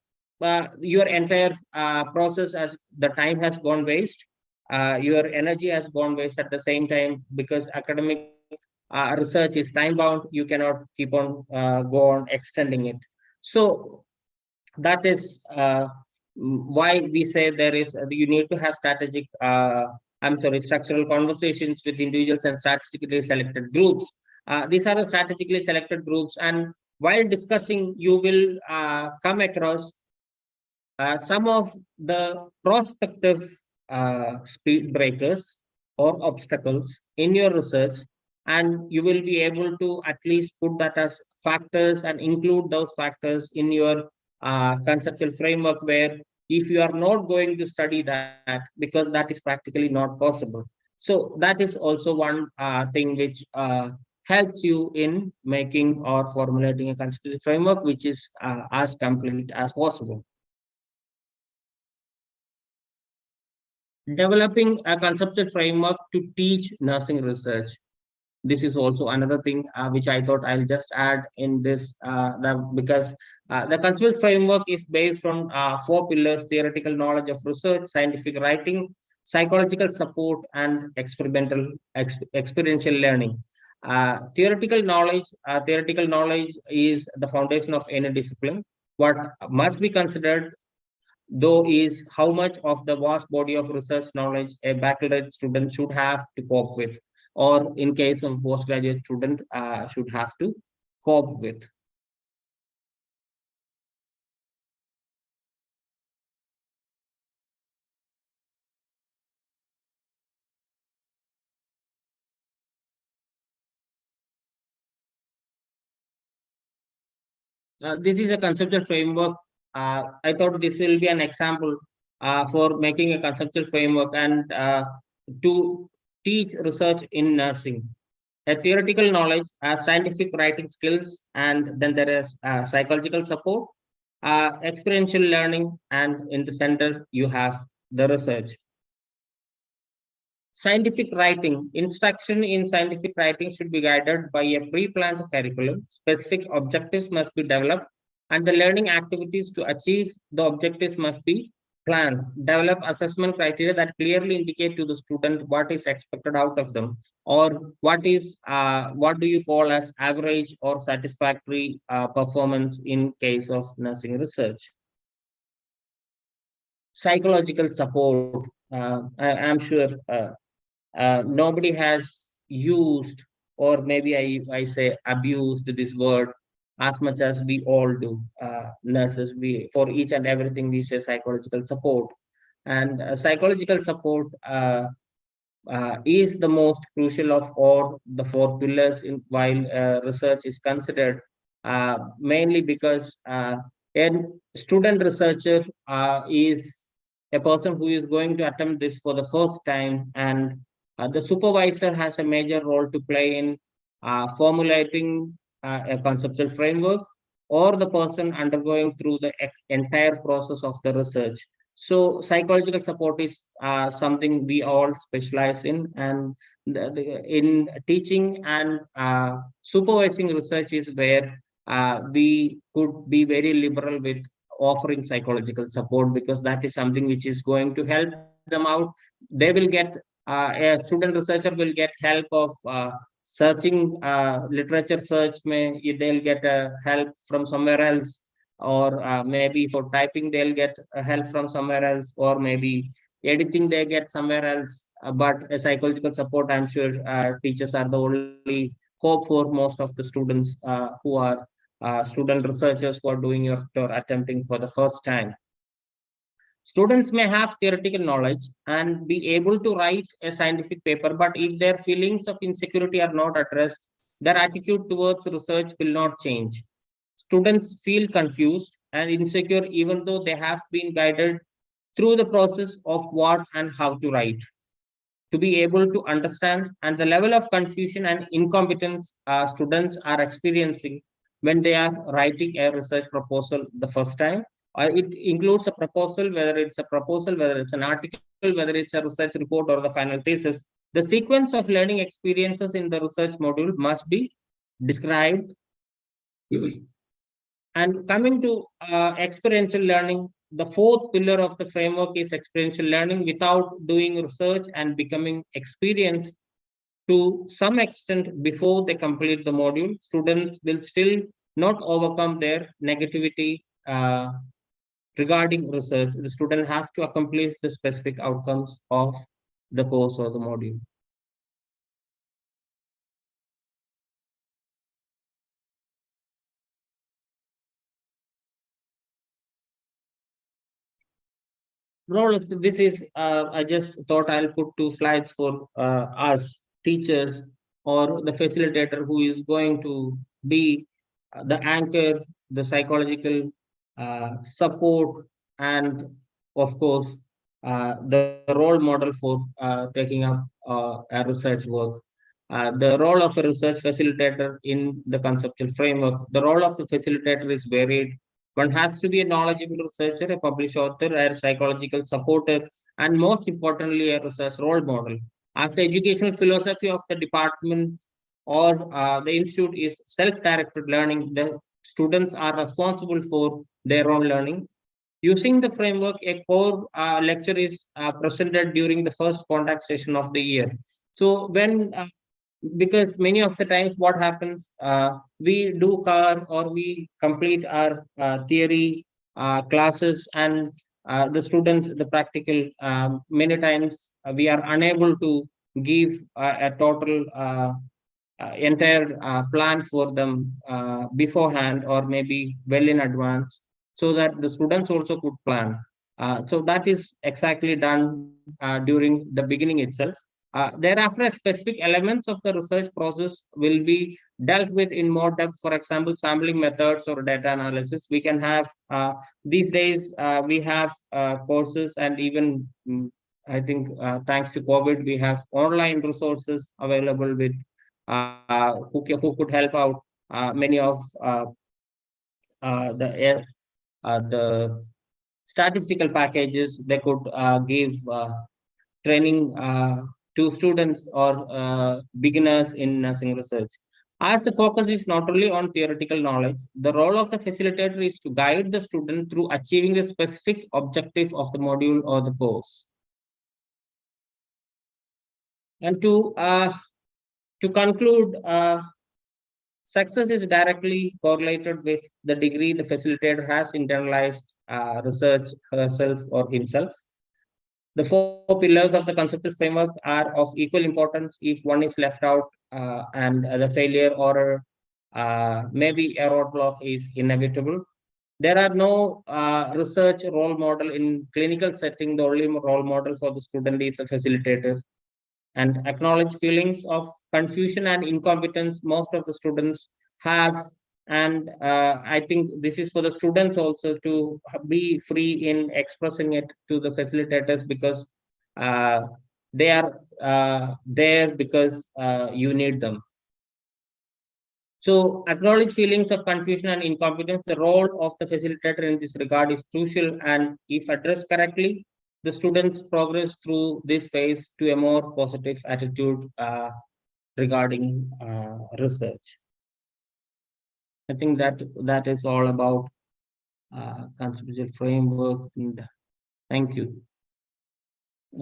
S1: your entire process, as the time has gone waste, your energy has gone waste at the same time, because academic research is time bound, you cannot keep on go on extending it. So that is why we say there is you need to have strategic I'm sorry, structural conversations with individuals and strategically selected groups. These are the strategically selected groups, and while discussing you will come across some of the prospective speed breakers or obstacles in your research, and you will be able to at least put that as factors and include those factors in your conceptual framework, where if you are not going to study that, because that is practically not possible. So that is also one thing which helps you in making or formulating a conceptual framework which is as complete as possible. Developing a conceptual framework to teach nursing research. This is also another thing which I thought I'll just add in this, because the conceptual framework is based on four pillars: theoretical knowledge of research, scientific writing, psychological support, and experiential learning. Theoretical knowledge is the foundation of any discipline. What must be considered, though, is how much of the vast body of research knowledge a baccalaureate student should have to cope with, or in case of postgraduate student, should have to cope with. This is a conceptual framework. I thought this will be an example for making a conceptual framework and to teach research in nursing. A theoretical knowledge, scientific writing skills, and then there is psychological support, experiential learning, and in the center you have the research. Scientific writing. Instruction in scientific writing should be guided by a pre-planned curriculum. Specific objectives must be developed, and the learning activities to achieve the objectives must be planned. Develop assessment criteria that clearly indicate to the student what is expected out of them, or what do you call as average or satisfactory performance in case of nursing research. Psychological support. I'm sure nobody has used, or maybe I say abused this word as much as we all do. Nurses, we, for each and everything we say psychological support, and psychological support is the most crucial of all the four pillars in, while research is considered, mainly because a student researcher is a person who is going to attempt this for the first time, and the supervisor has a major role to play in formulating a conceptual framework, or the person undergoing through the entire process of the research. So psychological support is something we all specialize in, and in teaching and supervising research is where we could be very liberal with offering psychological support, because that is something which is going to help them out. They will get a student researcher will get help of searching literature search. They'll get help from somewhere else, or maybe for typing they'll get help from somewhere else, or maybe editing they get somewhere else, but a psychological support, I'm sure teachers are the only hope for most of the students who are student researchers who are doing it or attempting for the first time. Students may have theoretical knowledge and be able to write a scientific paper, but if their feelings of insecurity are not addressed, their attitude towards research will not change. Students feel confused and insecure even though they have been guided through the process of what and how to write. To be able to understand, and the level of confusion and incompetence students are experiencing when they are writing a research proposal the first time. It includes a proposal, whether it's an article, whether it's a research report or the final thesis. The sequence of learning experiences in the research module must be described. And coming to experiential learning, the fourth pillar of the framework is experiential learning. Without doing research and becoming experienced to some extent before they complete the module, students will still not overcome their negativity regarding research. The student has to accomplish the specific outcomes of the course or the module. Role of this is, I just thought I'll put two slides for us teachers or the facilitator who is going to be the anchor, the psychological support, and of course the role model for taking up a research work. The role of a research facilitator in the conceptual framework. The role of the facilitator is varied. One has to be a knowledgeable researcher, a published author, a psychological supporter, and most importantly, a research role model. As the educational philosophy of the department or the institute is self-directed learning, the students are responsible for their own learning. Using the framework, a core lecture is presented during the first contact session of the year. So when because many of the times what happens, we do cover or we complete our theory classes, and the students the practical, many times we are unable to give a total entire plan for them beforehand, or maybe well in advance, so that the students also could plan. So that is exactly done during the beginning itself. Thereafter, specific elements of the research process will be dealt with in more depth. For example, sampling methods or data analysis. We can have these days we have courses, and even I think thanks to COVID, we have online resources available with who could help out many of the the statistical packages. They could give training to students or beginners in nursing research. As the focus is not only on theoretical knowledge, the role of the facilitator is to guide the student through achieving the specific objective of the module or the course. And to conclude, success is directly correlated with the degree the facilitator has internalized research herself or himself. The four pillars of the conceptual framework are of equal importance. If one is left out, and the failure or maybe a roadblock is inevitable. There are no research role model in clinical setting. The only role model for the student is a facilitator, and acknowledge feelings of confusion and incompetence most of the students have. And I think this is for the students also to be free in expressing it to the facilitators, because uh, they are there because you need them. So acknowledge feelings of confusion and incompetence. The role of the facilitator in this regard is crucial, and if addressed correctly, the students progress through this phase to a more positive attitude regarding research. I think that is all about conceptual framework, and thank you.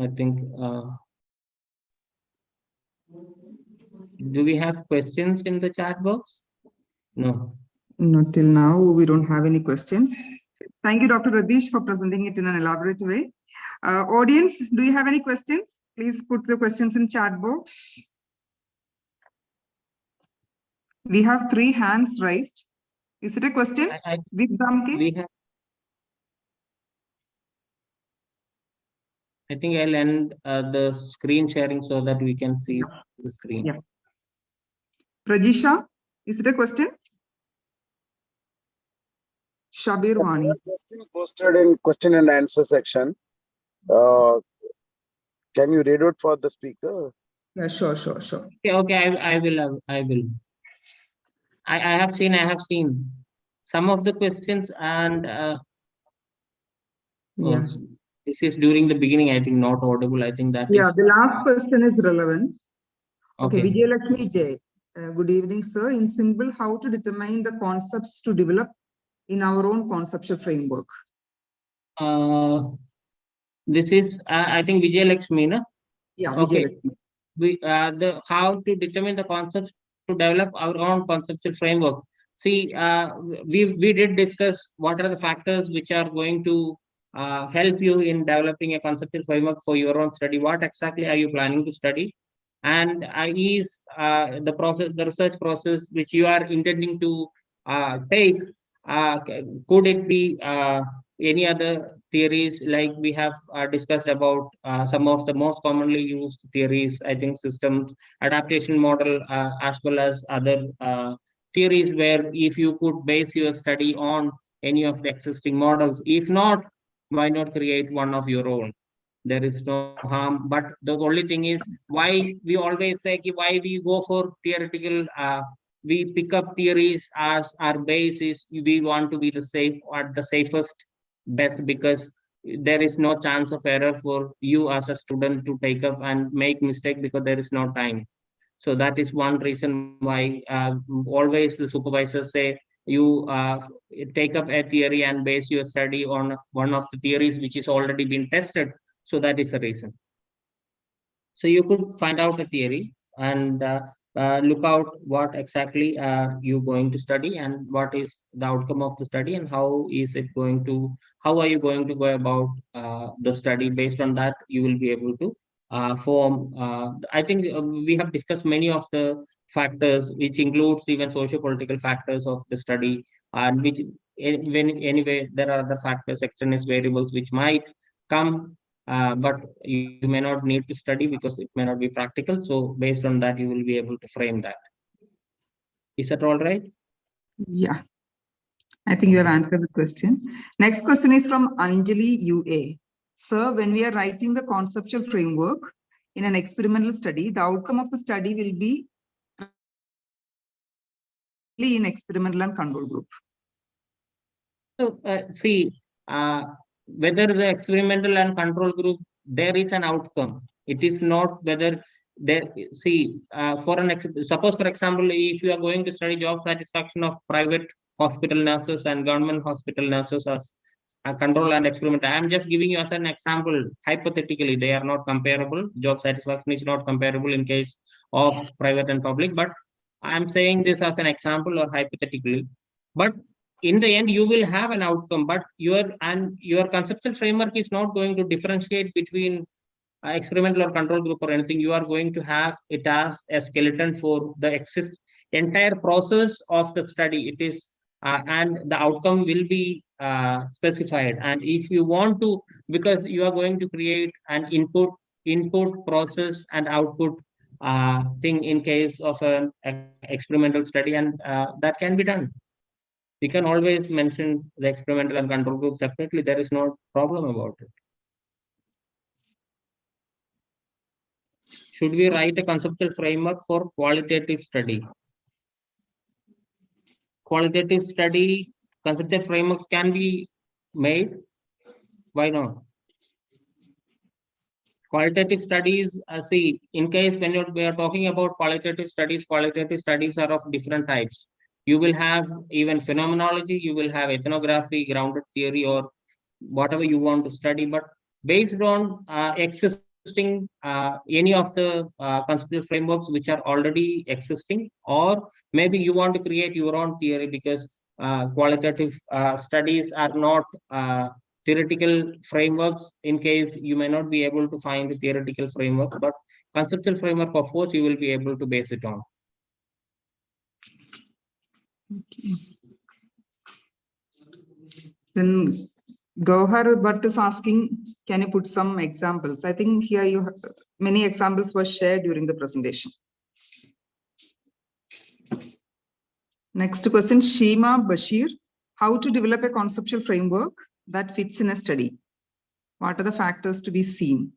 S1: I think, do we have questions in the chat box? No.
S3: Not till now, we don't have any questions. Thank you, Dr. Rathish, for presenting it in an elaborate way. Audience, do you have any questions? Please put the questions in chat box. We have 3 hands raised. Is it a question?
S1: We have. I think I'll end the screen sharing so that we can see the screen.
S3: Yeah. Rajisha, is it a question? Shabir Wani.
S4: Question posted in question and answer section. Can you read out for the speaker?
S3: Yeah, sure.
S1: Okay, I will. I have seen some of the questions, and
S3: yeah.
S1: This is during the beginning, I think, not audible. I think that
S3: is.
S1: is.
S3: The last question is relevant. Okay,
S1: Okay.
S3: Vijayalakshmi J. Good evening, sir. In simple, how to determine the concepts to develop in our own conceptual framework?
S1: This is, I think, Vijayalakshmi, na?
S3: Yeah,
S1: okay.
S3: Vijayalakshmi.
S1: The how to determine the concepts to develop our own conceptual framework. See, we did discuss what are the factors which are going to help you in developing a conceptual framework for your own study. What exactly are you planning to study? And is the research process which you are intending to take, could it be any other theories, like we have discussed about some of the most commonly used theories, I think systems, adaptation model, as well as other theories, where if you could base your study on any of the existing models. If not, why not create one of your own? There is no harm. But the only thing is, why we always say why we go for theoretical, we pick up theories as our basis. We want to be the safe or the safest best, because there is no chance of error for you as a student to take up and make mistake, because there is no time. So that is one reason why always the supervisors say you take up a theory and base your study on one of the theories which is already been tested. So that is the reason. So you could find out a theory, and look out what exactly are you going to study and what is the outcome of the study and how are you going to go about the study. Based on that, you will be able to form. I think we have discussed many of the factors, which includes even socio-political factors of the study, and which when anyway there are other factors, extraneous variables which might come, but you may not need to study because it may not be practical. So based on that, you will be able to frame that. Is that all right?
S3: Yeah, I think you have answered the question. Next question is from Anjali UA. Sir, when we are writing the conceptual framework in an experimental study, the outcome of the study will be in experimental and control group.
S1: So see, whether the experimental and control group, there is an outcome. It is not whether there, see, suppose for example, if you are going to study job satisfaction of private hospital nurses and government hospital nurses as a control and experiment. I am just giving you as an example. Hypothetically, they are not comparable. Job satisfaction is not comparable in case of private and public, but I am saying this as an example or hypothetically. But in the end, you will have an outcome, but your conceptual framework is not going to differentiate between experimental or control group or anything. You are going to have it as a skeleton for the entire process of the study. It is and the outcome will be specified. And if you want to, because you are going to create an input process and output thing in case of an experimental study, and that can be done. We can always mention the experimental and control group separately. There is no problem about it. Should we write a conceptual framework for qualitative study? Qualitative study, conceptual frameworks can be made. Why not? Qualitative studies, see, in case when we are talking about qualitative studies are of different types. You will have even phenomenology, you will have ethnography, grounded theory, or whatever you want to study, but based on existing any of the conceptual frameworks which are already existing, or maybe you want to create your own theory, because qualitative studies are not theoretical frameworks. In case you may not be able to find the theoretical frameworks, but conceptual framework, of course, you will be able to base it on.
S3: Okay. Then Gauhar Bhatt is asking, can you put some examples? I think here you have many examples were shared during the presentation. Next question, Shima Bashir. How to develop a conceptual framework that fits in a study? What are the factors to be seen?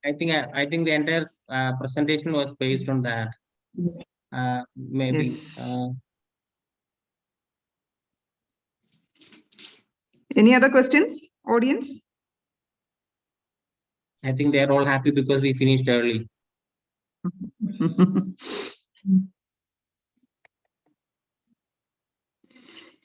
S1: I think the entire presentation was based on that. Maybe.
S3: Yes. Any other questions, audience?
S1: I think they are all happy because we finished early.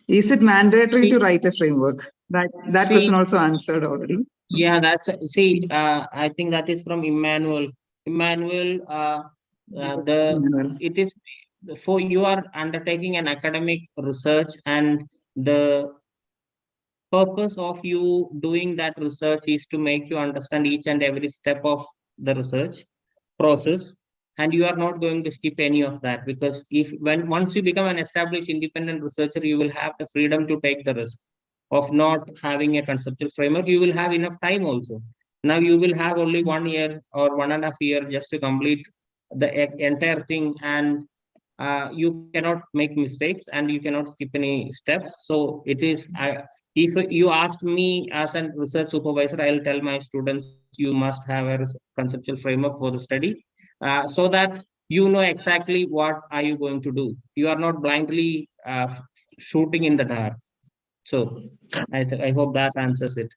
S3: Is it mandatory to write a framework? That question also answered already.
S1: Yeah, that's I think that is from Emmanuel. It is for you are undertaking an academic research, and the purpose of you doing that research is to make you understand each and every step of the research process, and you are not going to skip any of that, because once you become an established independent researcher, you will have the freedom to take the risk of not having a conceptual framework. You will have enough time also. Now you will have only 1 year or 1.5 years just to complete the entire thing, and you cannot make mistakes and you cannot skip any steps. So it is, if you ask me as a research supervisor, I'll tell my students, you must have a conceptual framework for the study, so that you know exactly what are you going to do. You are not blindly shooting in the dark. So I hope that answers it.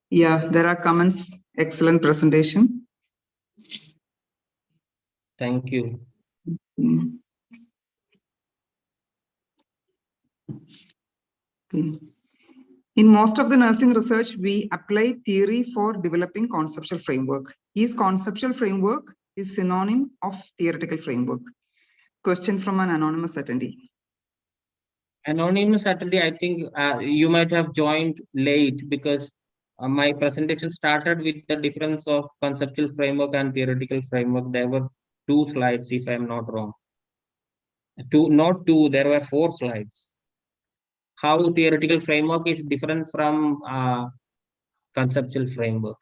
S3: Yeah, there are comments. Excellent presentation.
S1: Thank you.
S3: Okay. In most of the nursing research, we apply theory for developing conceptual framework. Is conceptual framework is synonym of theoretical framework? Question from an anonymous attendee.
S1: Anonymous attendee, I think you might have joined late because my presentation started with the difference of conceptual framework and theoretical framework. There were 2 slides, if I'm not wrong. Not two, there were 4 slides. How theoretical framework is different from conceptual framework.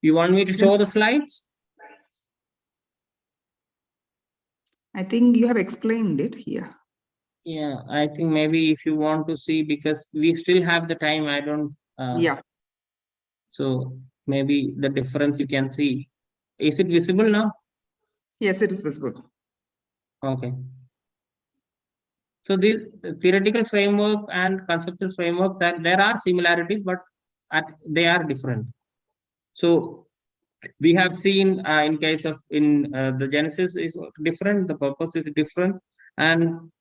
S1: You want me to show the slides?
S3: I think you have explained it here.
S1: Yeah, I think maybe if you want to see, because we still have the time, I don't.
S3: Yeah.
S1: So maybe the difference you can see. Is it visible now?
S3: Yes, it is visible.
S1: Okay. So the theoretical framework and conceptual frameworks, there are similarities, but they are different. So we have seen in case of the genesis is different, the purpose is different, and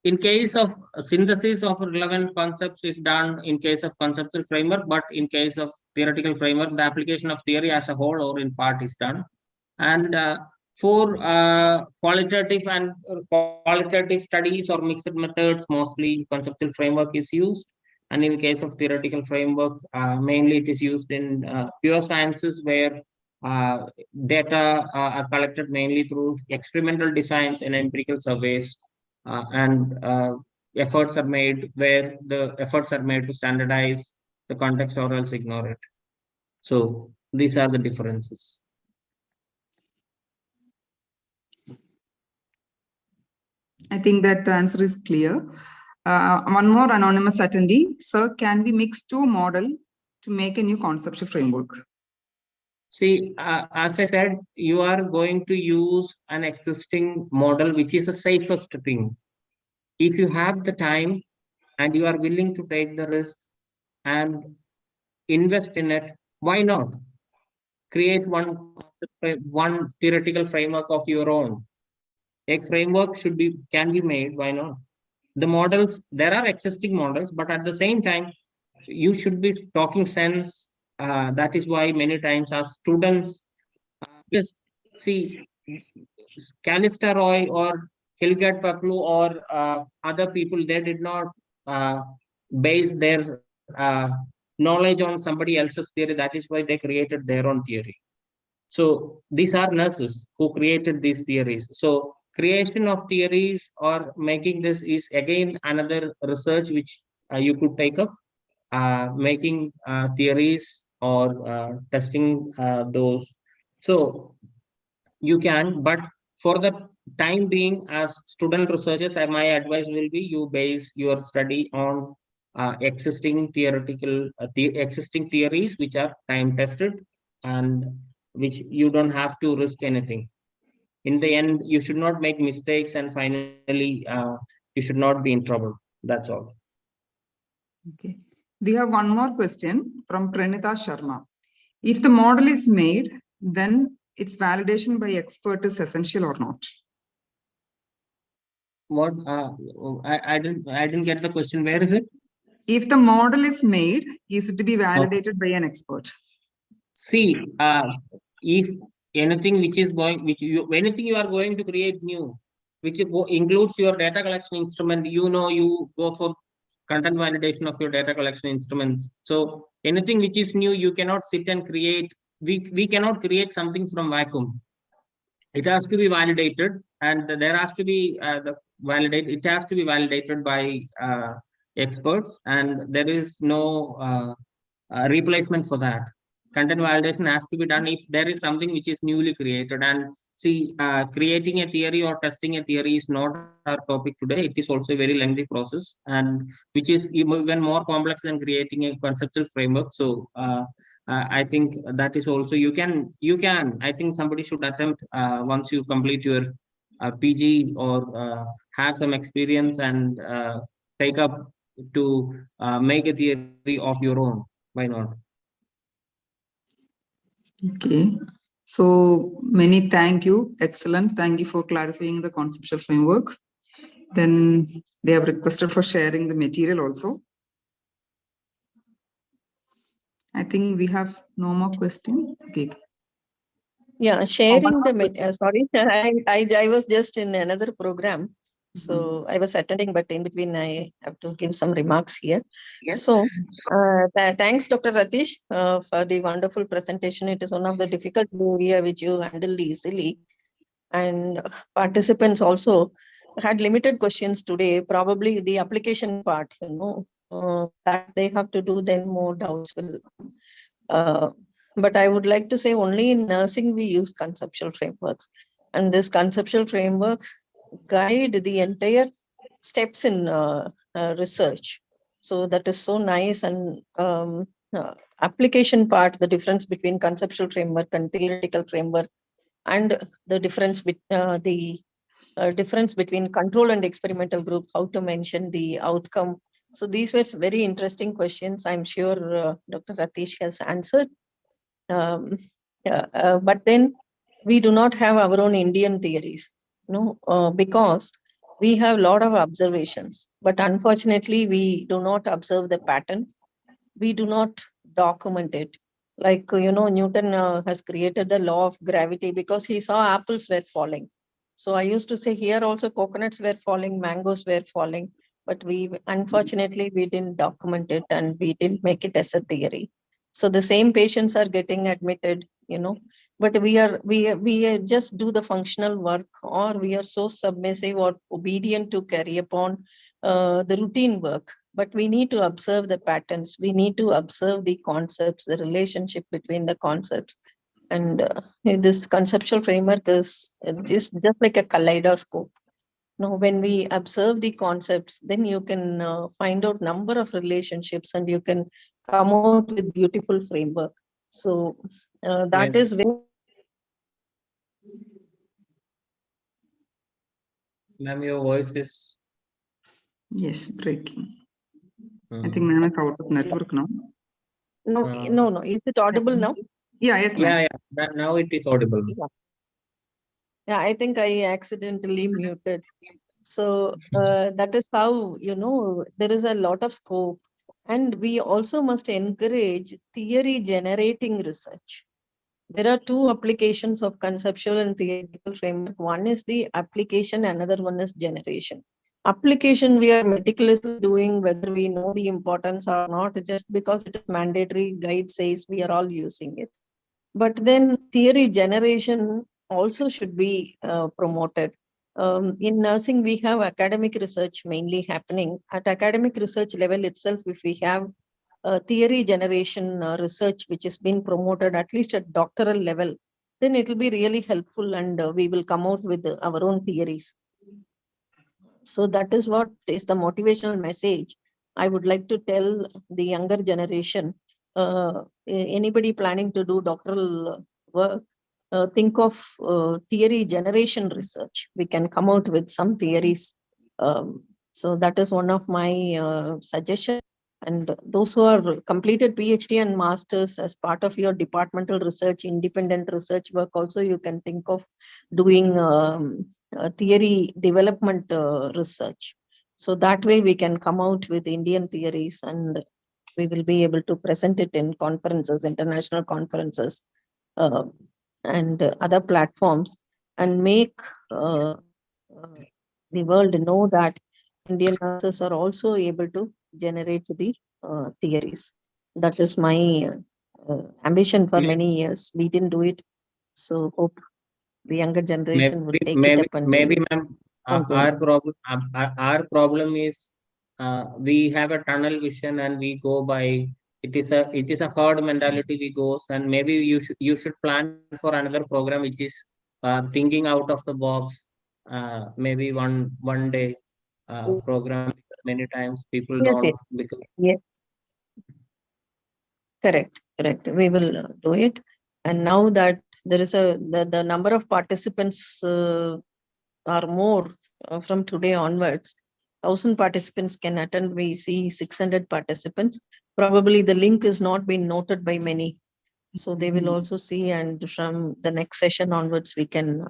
S1: in case of synthesis of relevant concepts is done in case of conceptual framework, but in case of theoretical framework, the application of theory as a whole or in part is done. And for qualitative studies or mixed methods, mostly conceptual framework is used. And in case of theoretical framework, mainly it is used in pure sciences where data are collected mainly through experimental designs and empirical surveys, and efforts are made where the efforts are made to standardize the context or else ignore it. So these are the differences.
S3: I think that the answer is clear. One more anonymous attendee. Sir, can we mix 2 models to make a new conceptual framework?
S1: See, as I said, you are going to use an existing model, which is the safest thing. If you have the time and you are willing to take the risk and invest in it, why not? Create one theoretical framework of your own. A framework can be made, why not? The models, there are existing models, but at the same time, you should be talking sense. That is why many times as students, just see Callista Roy or Hilgard Paplu or other people, they did not base their knowledge on somebody else's theory. That is why they created their own theory. So these are nurses who created these theories. So creation of theories or making this is again another research which you could take up, making theories or testing those. So you can, but for the time being, as student researchers, my advice will be you base your study on existing existing theories which are time tested and which you don't have to risk anything. In the end, you should not make mistakes, and finally, you should not be in trouble. That's all.
S3: Okay. We have one more question from Pranita Sharma. If the model is made, then its validation by expert is essential or not?
S1: What I didn't get the question. Where is it?
S3: If the model is made, is it to be validated by an expert?
S1: See, if anything anything you are going to create new, which includes your data collection instrument, you go for content validation of your data collection instruments. So anything which is new, you cannot sit and create. We cannot create something from vacuum. It has to be validated, and there has to be it has to be validated by experts, and there is no replacement for that. Content validation has to be done if there is something which is newly created. And see, creating a theory or testing a theory is not our topic today. It is also a very lengthy process, and which is even more complex than creating a conceptual framework. So I think that is also you can I think somebody should attempt once you complete your PG or have some experience and take up to make a theory of your own. Why not?
S3: Okay. So many thank you. Excellent. Thank you for clarifying the conceptual framework. Then they have requested for sharing the material also. I think we have no more question. Okay.
S2: Yeah, sharing
S3: more
S2: the, sorry, I was just in another program. So I was attending, but in between I have to give some remarks here. So thanks, Dr. Rathish, for the wonderful presentation. It is one of the difficult area which you handle easily. And participants also had limited questions today, probably the application part, that they have to do, then more doubts will. But I would like to say only in nursing we use conceptual frameworks. And this conceptual frameworks guide the entire steps in research. So that is so nice. And application part, the difference between conceptual framework and theoretical framework, and the difference between control and experimental group, how to mention the outcome. So these were very interesting questions. I'm sure Dr. Rathish has answered. But then we do not have our own Indian theories, because we have a lot of observations, but unfortunately we do not observe the pattern. We do not document it. Like, Newton has created the law of gravity because he saw apples were falling. So I used to say here also coconuts were falling, mangoes were falling, but unfortunately we didn't document it and we didn't make it as a theory. So the same patients are getting admitted, but we just do the functional work, or we are so submissive or obedient to carry upon the routine work. But we need to observe the patterns. We need to observe the concepts, the relationship between the concepts. And this conceptual framework is just like a kaleidoscope. When we observe the concepts, then you can find out number of relationships and you can come out with beautiful framework. So that
S1: Yes.
S2: is where.
S1: Ma'am, your voice is.
S3: Yes, breaking. I think
S1: Hmm.
S3: ma'am is out of network now.
S2: No. Is it audible now?
S3: Yeah, yes, ma'am.
S1: Yeah. Now it is audible.
S2: Yeah, I think I accidentally muted. So that is how, there is a lot of scope. And we also must encourage theory generating research. There are two applications of conceptual and theoretical framework. One is the application, another one is generation. Application we are meticulously doing whether we know the importance or not, just because it is mandatory, guide says we are all using it. But then theory generation also should be promoted. In nursing, we have academic research mainly happening. At academic research level itself, if we have theory generation research which is being promoted at least at doctoral level, then it will be really helpful, and we will come out with our own theories. So that is what is the motivational message I would like to tell the younger generation. Anybody planning to do doctoral work, think of theory generation research. We can come out with some theories. So that is one of my suggestions. And those who are completed PhD and masters as part of your departmental research, independent research work, also you can think of doing theory development research. So that way we can come out with Indian theories, and we will be able to present it in conferences, international conferences, and other platforms, and make the world know that Indian nurses are also able to generate the theories. That is my ambition for many years. We didn't do it. So hope the younger generation would take it up and do
S1: Maybe,
S2: it.
S1: ma'am,
S2: Okay.
S1: our problem is we have a tunnel vision and we go by. It is a herd mentality we goes, and maybe you should plan for another program which is thinking out of the box. Maybe one day program, many times people
S2: Yes,
S1: don't, because
S2: yes. Correct. We will do it. And now that there is the number of participants are more from today onwards. 1,000 participants can attend. We see 600 participants. Probably the link is not been noted by many. So they will also see, and from the next session onwards, we can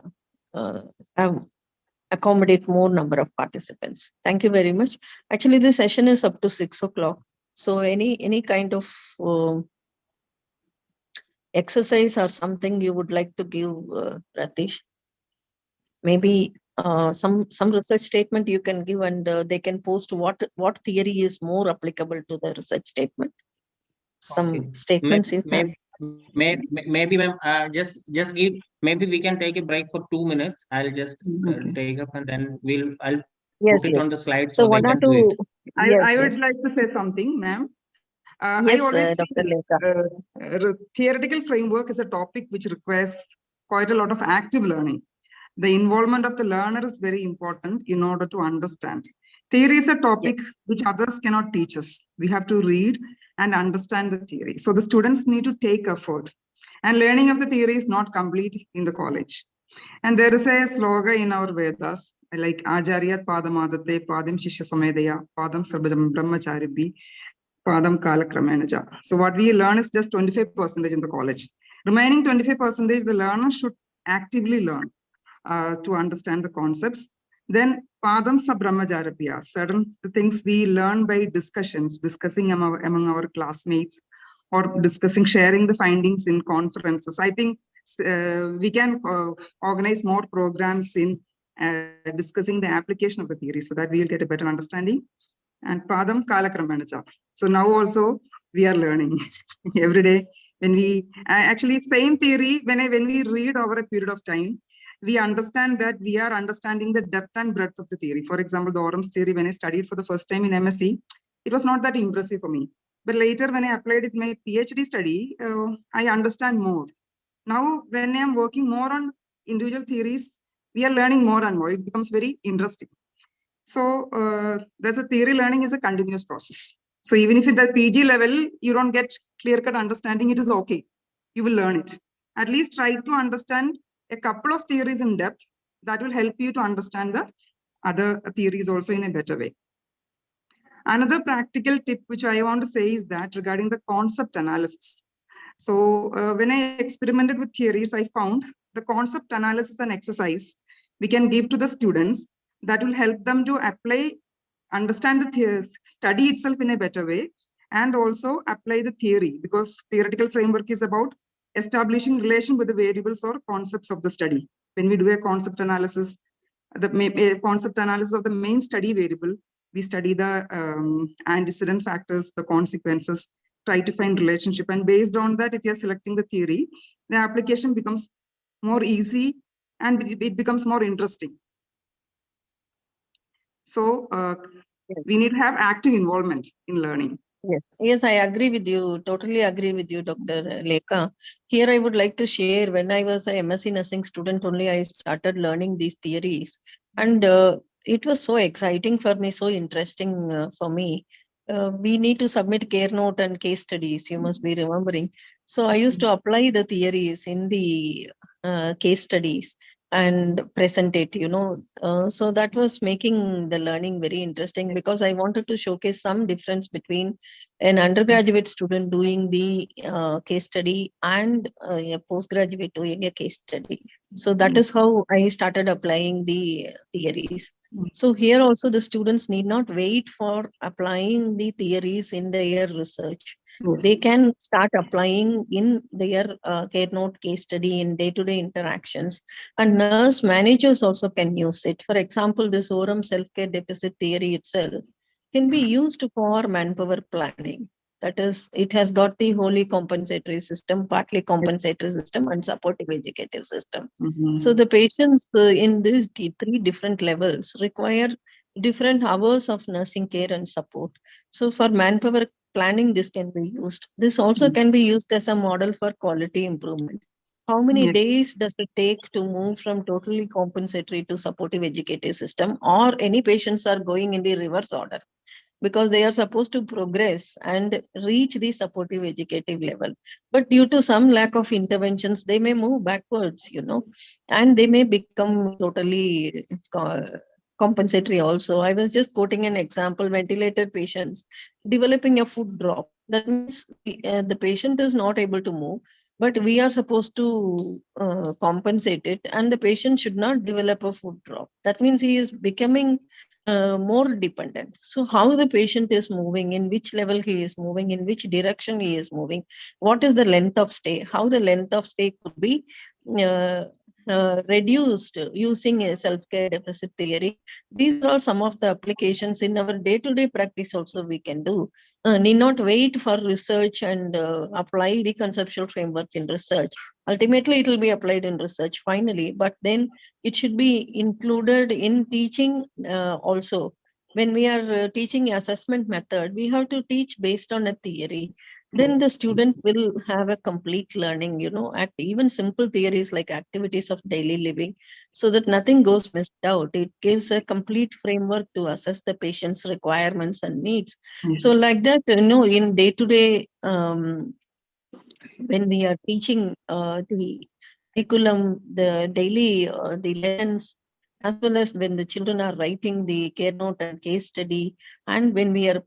S2: accommodate more number of participants. Thank you very much. Actually, this session is up to 6 o'clock. So any kind of exercise or something you would like to give, Rathish? Maybe some research statement you can give, and they can post what theory is more applicable to the research statement. Some statements you have.
S1: Maybe ma'am, just give, maybe we can take a break for 2 minutes. I'll just
S3: Okay.
S1: take up, and then I'll
S2: Yes,
S1: put it
S2: yes.
S1: on the slide
S2: So
S1: so they
S2: one or
S1: can do it.
S2: two. Yes,
S3: I would
S2: yes.
S3: like to say something, ma'am. I
S2: Yes,
S3: always
S2: Dr.
S3: feel
S2: Lekha.
S3: theoretical framework is a topic which requires quite a lot of active learning. The involvement of the learner is very important in order to understand. Theory is a topic which others cannot teach us. We have to read and understand the theory. So the students need to take effort. And learning of the theory is not complete in the college. And there is a slogan in our Vedas, like Ajaryat Padamadate, Padim Shishya Samedeya, Padam Sabajam Brahmacharibhi, Padam Kalakramenaja. So what we learn is just 25% in the college. Remaining 25%, the learner should actively learn to understand the concepts. Then Padam Sabrahmajarabhya, certain things we learn by discussions, discussing among our classmates, or discussing, sharing the findings in conferences. I think we can organize more programs in discussing the application of the theory so that we'll get a better understanding. And Padam Kalakramanaja. So now also we are learning every day. When we actually same theory, when we read over a period of time, we understand that we are understanding the depth and breadth of the theory. For example, the Orum's theory, when I studied for the first time in MSc, it was not that impressive for me. But later, when I applied it in my PhD study, I understand more. Now, when I'm working more on individual theories, we are learning more and more. It becomes very interesting. So there's a theory learning is a continuous process. So even if at the PG level, you don't get clear-cut understanding, it is okay. You will learn it. At least try to understand a couple of theories in depth. That will help you to understand the other theories also in a better way. Another practical tip which I want to say is that regarding the concept analysis. So when I experimented with theories, I found the concept analysis and exercise we can give to the students that will help them to apply, understand the study itself in a better way, and also apply the theory, because theoretical framework is about establishing relation with the variables or concepts of the study. When we do a concept analysis, the concept analysis of the main study variable, we study the antecedent factors, the consequences, try to find relationship. And based on that, if you're selecting the theory, the application becomes more easy and it becomes more interesting. So we need to have active involvement in learning.
S2: Yes, yes, I agree with you. Totally agree with you, Dr. Lekha. Here, I would like to share, when I was a MSc Nursing student only, I started learning these theories. And it was so exciting for me, so interesting for me. We need to submit care note and case studies, you must be remembering. So I used to apply the theories in the case studies and present it, so that was making the learning very interesting, because I wanted to showcase some difference between an undergraduate student doing the case study and a postgraduate doing a case study. So that is how I started applying the theories. So here also the students need not wait for applying the theories in their research. They can start applying in their care note case study in day-to-day interactions. And nurse managers also can use it. For example, this Oram self-care deficit theory itself can be used for manpower planning. That is, it has got the wholly compensatory system, partly compensatory system, and supportive educative system. So the patients in these three different levels require different hours of nursing care and support. So for manpower planning, this can be used. This also can be used as a model for quality improvement. How many days does it take to move from totally compensatory to supportive educative system, or any patients are going in the reverse order, because they are supposed to progress and reach the supportive educative level. But due to some lack of interventions, they may move backwards, and they may become totally compensatory also. I was just quoting an example, ventilated patients developing a foot drop. That means the patient is not able to move, but we are supposed to compensate it, and the patient should not develop a foot drop. That means he is becoming more dependent. So how the patient is moving, in which level he is moving, in which direction he is moving, what is the length of stay, how the length of stay could be uh, reduced using a self-care deficit theory. These are all some of the applications in our day-to-day practice also we can do. Need not wait for research and apply the conceptual framework in research. Ultimately, it will be applied in research finally, but then it should be included in teaching also. When we are teaching assessment method, we have to teach based on a theory. Then the student will have a complete learning, at even simple theories like activities of daily living, so that nothing goes missed out. It gives a complete framework to assess the patient's requirements and needs. So like that, in day-to-day, when we are teaching the curriculum, the daily, the lessons, as well as when the children are writing the care note and case study, and when we are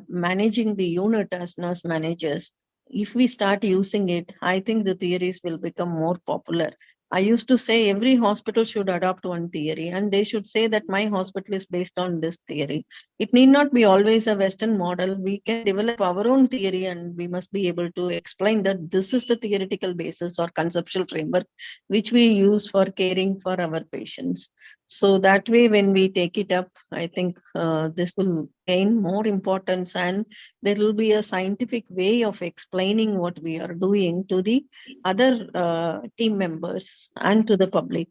S2: managing the unit as nurse managers, if we start using it, I think the theories will become more popular. I used to say every hospital should adopt one theory, and they should say that my hospital is based on this theory. It need not be always a Western model. We can develop our own theory, and we must be able to explain that this is the theoretical basis or conceptual framework which we use for caring for our patients. So that way, when we take it up, I think this will gain more importance, and there will be a scientific way of explaining what we are doing to the other team members and to the public.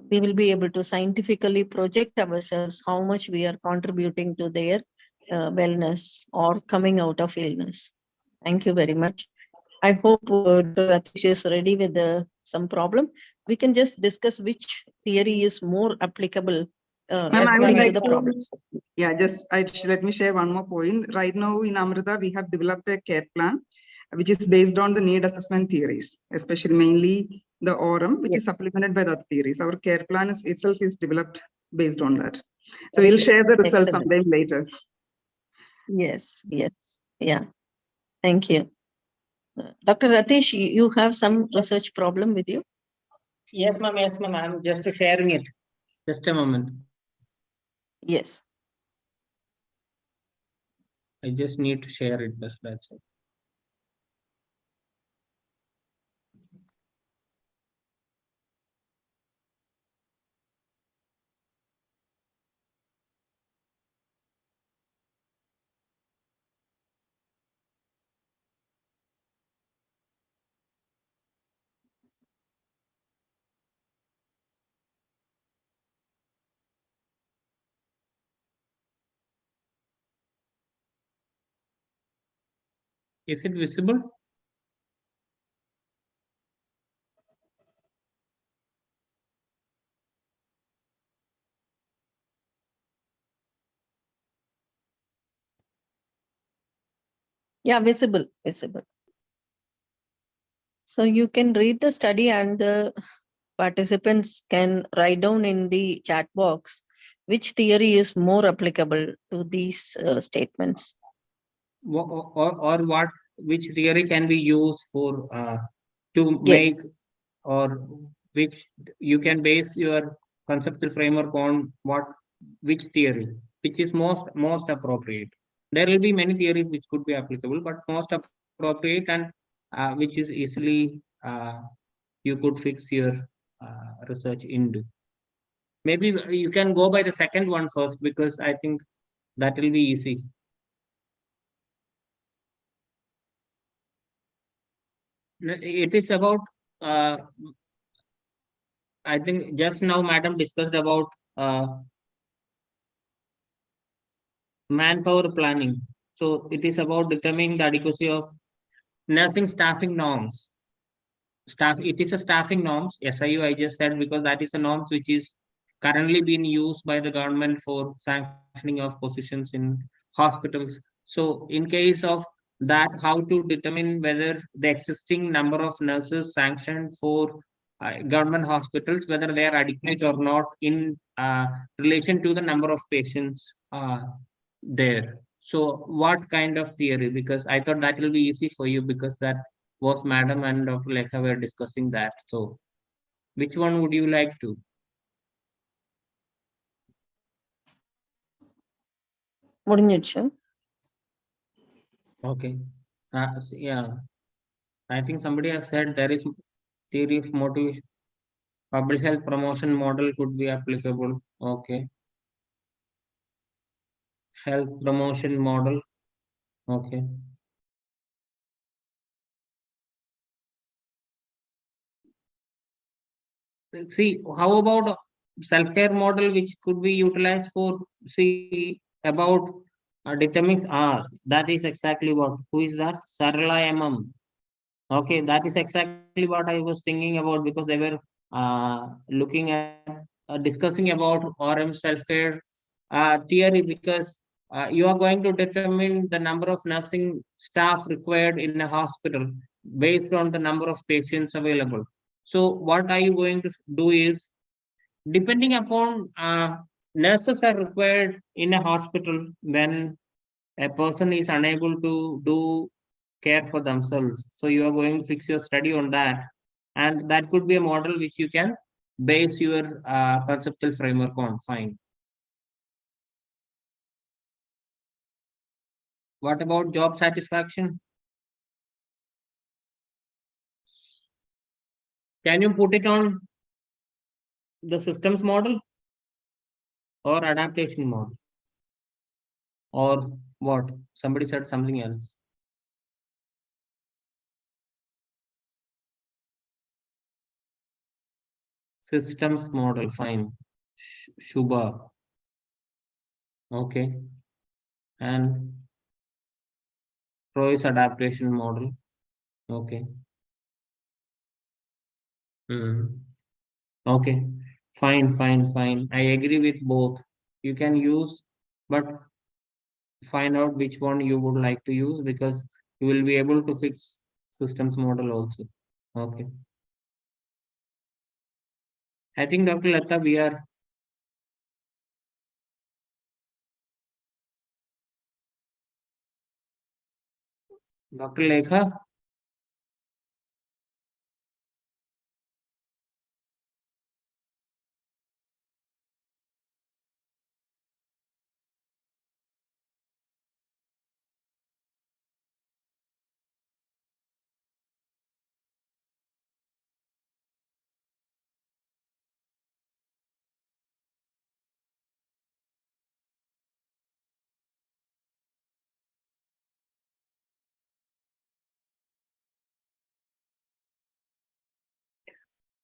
S2: We will be able to scientifically project ourselves how much we are contributing to their wellness or coming out of illness. Thank you very much. I hope Dr. Rathish is ready with some problem. We can just discuss which theory is more applicable
S3: Ma'am, I would
S2: according to
S3: like
S2: the
S3: to,
S2: problems.
S3: let me share one more point. Right now in Amrita, we have developed a care plan, which is based on the need assessment theories, especially mainly the ORM, which is supplemented by the other theories. Our care plan itself is developed based on that. So we'll share the results
S2: Excellent.
S3: sometime later.
S2: Yes, yes, yeah. Thank you. Dr. Rathish, you have some research problem with you?
S1: Yes, ma'am. Yes, ma'am. I'm just sharing it. Just a moment.
S2: Yes.
S1: I just need to share it. That's it. Is it visible?
S2: Yeah, visible, visible. So you can read the study, and the participants can write down in the chat box which theory is more applicable to these statements.
S1: Or what, which theory can be used for to
S2: Yes.
S1: make, or which you can base your conceptual framework on, which theory, which is most appropriate. There will be many theories which could be applicable, but most appropriate and which is easily you could fix your research into. Maybe you can go by the second one first, because I think that will be easy. It is about I think just now madam discussed about manpower planning. So it is about determining the adequacy of nursing staffing norms. It is a staffing norms, SIU I just said, because that is a norms which is currently being used by the government for sanctioning of positions in hospitals. So in case of that, how to determine whether the existing number of nurses sanctioned for government hospitals, whether they are adequate or not in relation to the number of patients there. So what kind of theory? Because I thought that will be easy for you, because that was madam and Dr. Lekha were discussing that. So which one would you like to?
S2: முடிஞ்சிடுச்சு.
S1: Okay. Yeah, I think somebody has said there is theory of motivation. Public health promotion model could be applicable. Okay. Health promotion model. Okay. See, how about self-care model, which could be utilized for, see, about determining, that is exactly what, who is that? Sarala MM. Okay, that is exactly what I was thinking about, because they were looking at discussing about RM self-care theory, because you are going to determine the number of nursing staff required in a hospital based on the number of patients available. So what are you going to do is, depending upon nurses are required in a hospital when a person is unable to do care for themselves. So you are going to fix your study on that. And that could be a model which you can base your conceptual framework on. Fine. What about job satisfaction? Can you put it on the systems model or adaptation model? Or what? Somebody said something else. Systems model, fine. Shubha. Okay. And Roy's adaptation model. Okay. Okay. Fine. I agree with both. You can use, but find out which one you would like to use, because you will be able to fix systems model also. Okay. I think Dr. Lata, we are Dr. Lekha.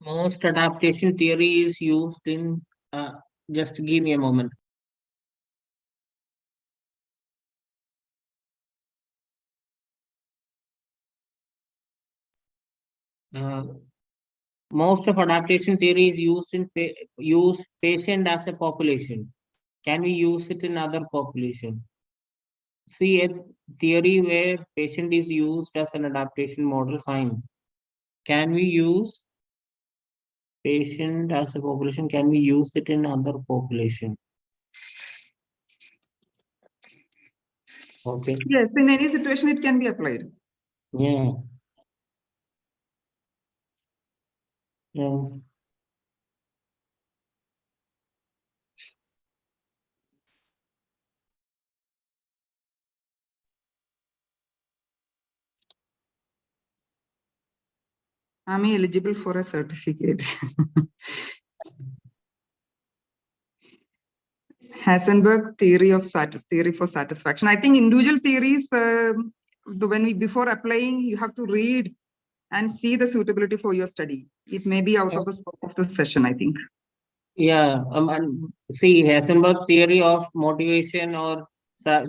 S1: Most adaptation theory is used in, just give me a moment. Most of adaptation theory is used in use patient as a population. Can we use it in other population? See, a theory where patient is used as an adaptation model, fine. Can we use patient as a population? Can we use it in other population? Okay.
S3: Yes, in any situation, it can be applied.
S1: Yeah. Yeah.
S3: Am I eligible for a certificate? Hasenberg theory for satisfaction. I think individual theories, before applying, you have to read and see the suitability for your study. It may be out of the scope of the session, I think.
S1: Yeah, and see, Heisenberg theory of motivation or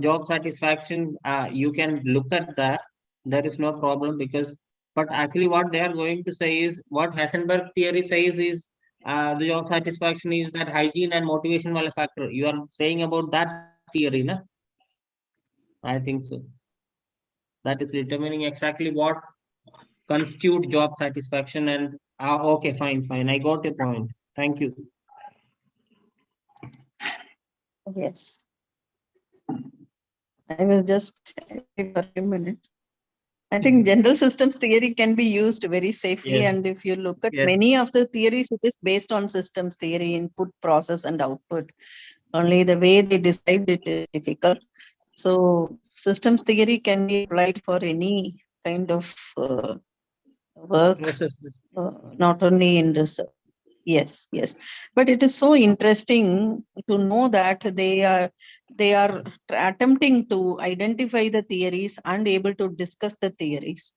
S1: job satisfaction, you can look at that. There is no problem, because, but actually what they are going to say is, what Heisenberg theory says is, the job satisfaction is that hygiene and motivation will a factor. You are saying about that theory, na? I think so. That is determining exactly what constitute job satisfaction. And okay, fine. I got your point. Thank you.
S2: Yes. I was just checking for a few minutes. I think general systems theory can be used very safely.
S1: Yes.
S2: And if you look at
S1: Yes.
S2: many of the theories, it is based on systems theory, input, process, and output. Only the way they described it is difficult. So systems theory can be applied for any kind of work,
S1: Process.
S2: not only in research. Yes, yes. But it is so interesting to know that they are attempting to identify the theories and able to discuss the theories.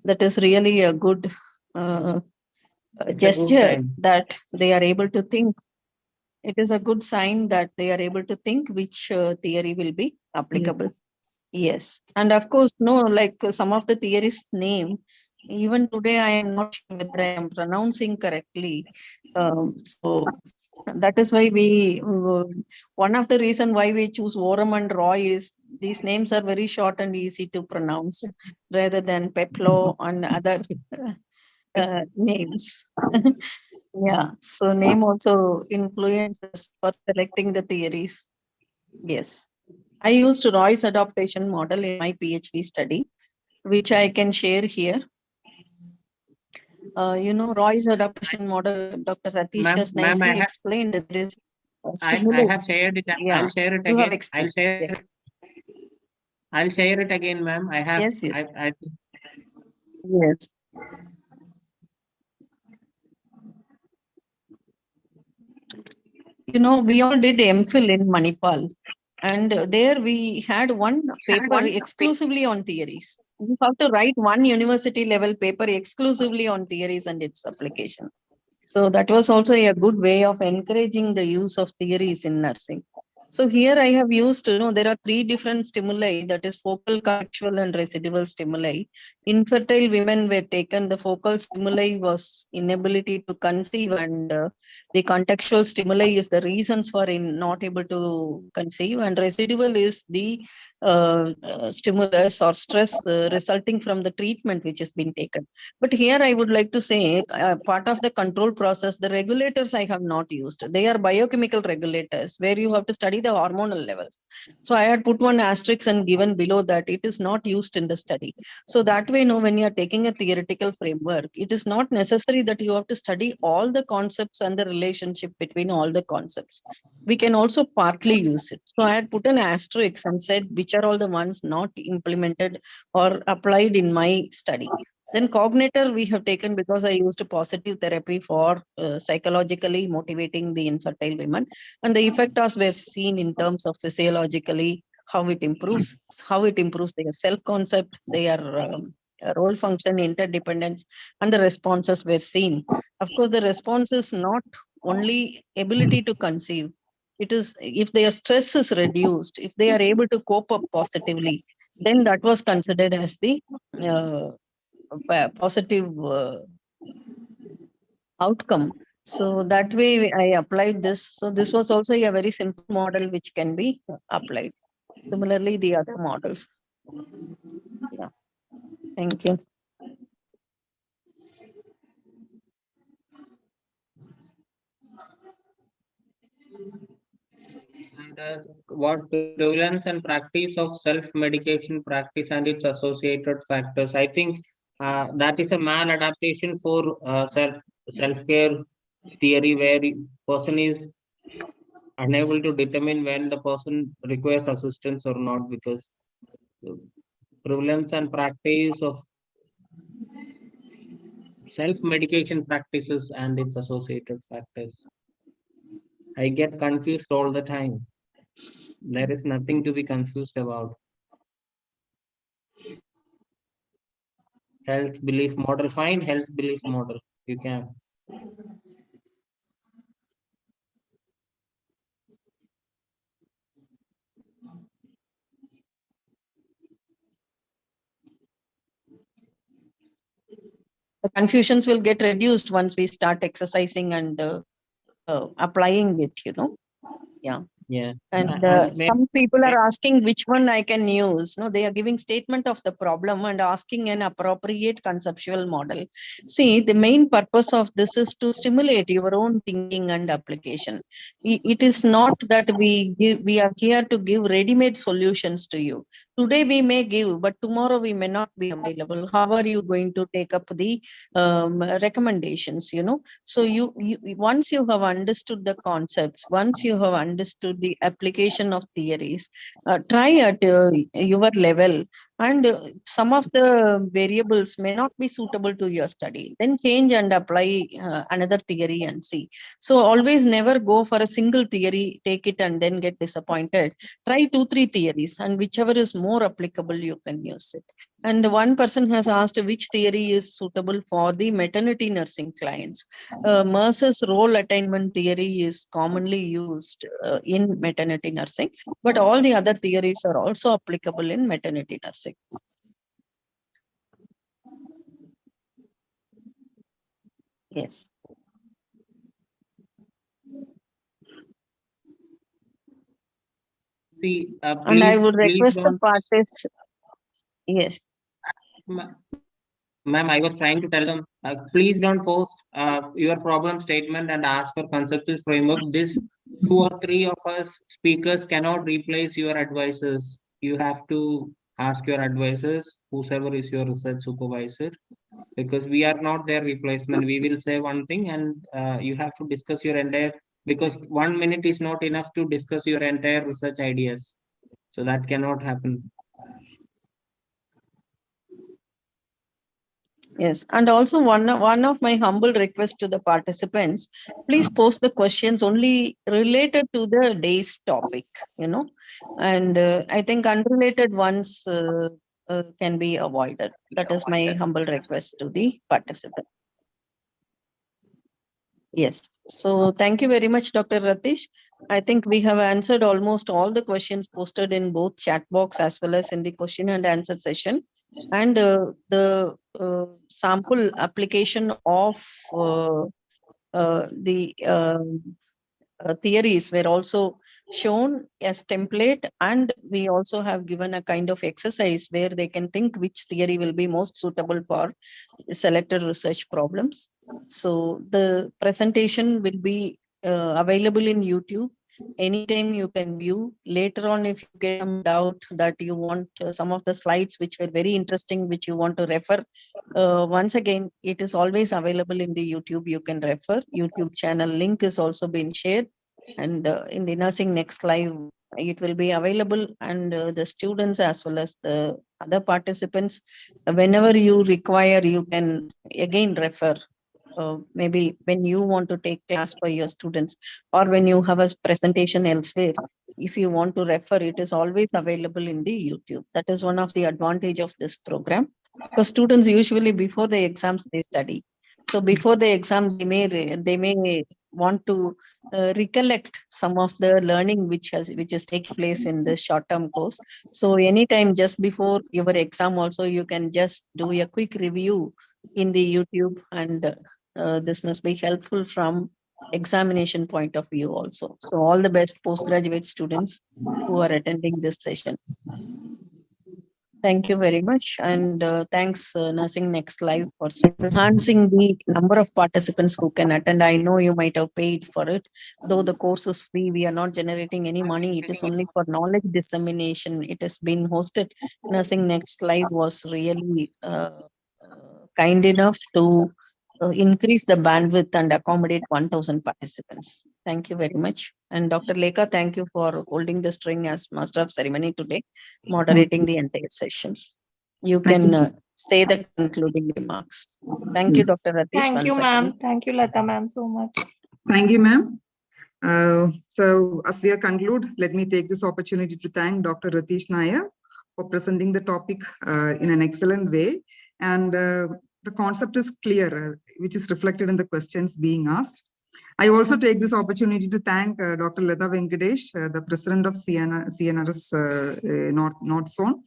S2: That is really a good
S1: It's a good
S2: gesture
S1: sign.
S2: that they are able to think. It is a good sign that they are able to think which theory will be applicable. Yes, and of course, no, like some of the theorists' name, even today I am not sure whether I am pronouncing correctly. So that is why one of the reason why we choose Oram and Roy is these names are very short and easy to pronounce rather than Peplo and other names. Yeah, so name also influences for selecting the theories. Yes. I used Roy's adaptation model in my PhD study, which I can share here. Roy's adaptation model, Dr. Rathish has
S1: Ma'am,
S2: nicely explained. There is a
S1: I
S2: stimulus.
S1: have shared it.
S2: Yeah,
S1: I'll share it
S2: you have
S1: again.
S2: explained. Yes,
S1: I'll share it again, ma'am.
S2: yes, yes.
S1: I
S2: Yes. We all did MPhil in Manipal, and there we had one paper exclusively on theories. You have to write one university level paper exclusively on theories and its application. So that was also a good way of encouraging the use of theories in nursing. So here I have used, there are three different stimuli, that is focal, contextual, and residual stimuli. Infertile women were taken, the focal stimuli was inability to conceive, and the contextual stimuli is the reasons for not able to conceive, and residual is the stimulus or stress resulting from the treatment which has been taken. But here I would like to say, part of the control process, the regulators I have not used. They are biochemical regulators where you have to study the hormonal levels. So I had put one asterisk and given below that it is not used in the study. So that way, when you are taking a theoretical framework, it is not necessary that you have to study all the concepts and the relationship between all the concepts. We can also partly use it. So I had put an asterisk and said which are all the ones not implemented or applied in my study. Then cognitor we have taken because I used positive therapy for psychologically motivating the infertile women, and the effects were seen in terms of physiologically how it improves their self-concept, their role function, interdependence, and the responses were seen. Of course, the response is not only ability to conceive. It is if their stress is reduced, if they are able to cope up positively, then that was considered as the uh, positive outcome. So that way I applied this. So this was also a very simple model which can be applied. Similarly, the other models. Yeah. Thank you.
S1: and what prevalence and practice of self-medication practice and its associated factors. I think that is a maladaptation for self-care theory where person is unable to determine when the person requires assistance or not because the prevalence and practice of self-medication practices and its associated factors. I get confused all the time. There is nothing to be confused about. Health belief model, find health belief model. You can.
S2: The confusions will get reduced once we start exercising and applying it. Yeah.
S1: Yeah.
S2: And
S1: And
S2: some people are asking which one I can use. No, they are giving statement of the problem and asking an appropriate conceptual model. See, the main purpose of this is to stimulate your own thinking and application. It is not that we are here to give ready-made solutions to you. today we may give, but tomorrow we may not be available. How are you going to take up the recommendations, you know? So you once you have understood the concepts, once you have understood the application of theories, try at your level, and some of the variables may not be suitable to your study, then change and apply another theory and see. So always never go for a single theory, take it and then get disappointed. Try 2-3 theories, and whichever is more applicable, you can use it. And one person has asked which theory is suitable for the maternity nursing clients. Mercer's role attainment theory is commonly used in maternity nursing, but all the other theories are also applicable in maternity nursing. Yes.
S1: See,
S2: And I would request the
S1: don't,
S2: parties. Yes.
S1: ma'am, I was trying to tell them, please don't post your problem statement and ask for conceptual framework. This 2 or 3 of us speakers cannot replace your advisors. You have to ask your advisors, whoever is your research supervisor, because we are not their replacement. We will say one thing and you have to discuss your entire, because 1 minute is not enough to discuss your entire research ideas. So that cannot happen.
S2: Yes, and also one of my humble requests to the participants, please post the questions only related to the day's topic, you know, and I think unrelated ones can be avoided. That is my humble request to the participant. Yes. So thank you very much, Dr. Rathish. I think we have answered almost all the questions posted in both chat box as well as in the question and answer session. And the sample application of the theories were also shown as template, and we also have given a kind of exercise where they can think which theory will be most suitable for selected research problems. So the presentation will be available in YouTube. Anytime you can view. Later on, if you get some doubt that you want some of the slides which were very interesting, which you want to refer, once again, it is always available in the YouTube. You can refer. YouTube channel link is also been shared. And in the Nursing Next Live, it will be available. And the students as well as the other participants, whenever you require, you can again refer. Maybe when you want to take class for your students, or when you have a presentation elsewhere, if you want to refer, it is always available in the YouTube. That is one of the advantage of this program, because students usually before the exams they study. So before the exam, they may want to recollect some of the learning which is taking place in this short-term course. So anytime just before your exam, also you can just do a quick review in the YouTube, and this must be helpful from examination point of view also. So all the best postgraduate students who are attending this session. Thank you very much. And thanks Nursing Next Live for enhancing the number of participants who can attend. I know you might have paid for it. Though the course is free, we are not generating any money. It is only for knowledge dissemination. It has been hosted. Nursing Next Live was really kind enough to increase the bandwidth and accommodate 1,000 participants. Thank you very much. And Dr. Lekha, thank you for holding the string as Master of Ceremony today, moderating the entire session. You can say the concluding remarks. Thank you, Dr. Rathish.
S5: Thank you, ma'am. Thank you, Lata ma'am, so much.
S3: Thank you, ma'am. So as we conclude, let me take this opportunity to thank Dr. Rathish Nair for presenting the topic in an excellent way. And the concept is clear, which is reflected in the questions being asked. I also take this opportunity to thank Dr. Lata Venkatesh, the president of CNRS North Zone.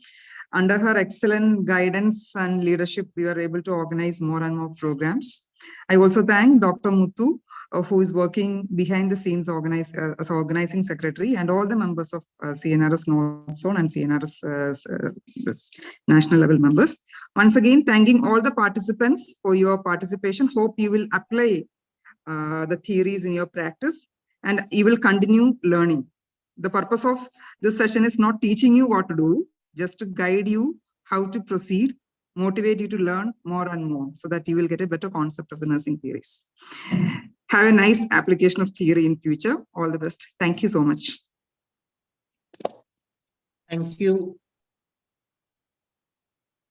S3: Under her excellent guidance and leadership, we were able to organize more and more programs. I also thank Dr. Muthu, who is working behind the scenes as organizing secretary, and all the members of CNRS North Zone and CNRS national level members. Once again, thanking all the participants for your participation. Hope you will apply the theories in your practice and you will continue learning. The purpose of this session is not teaching you what to do, just to guide you how to proceed, motivate you to learn more and more so that you will get a better concept of the nursing theories. Have a nice application of theory in future. All the best. Thank you so much.
S1: Thank you.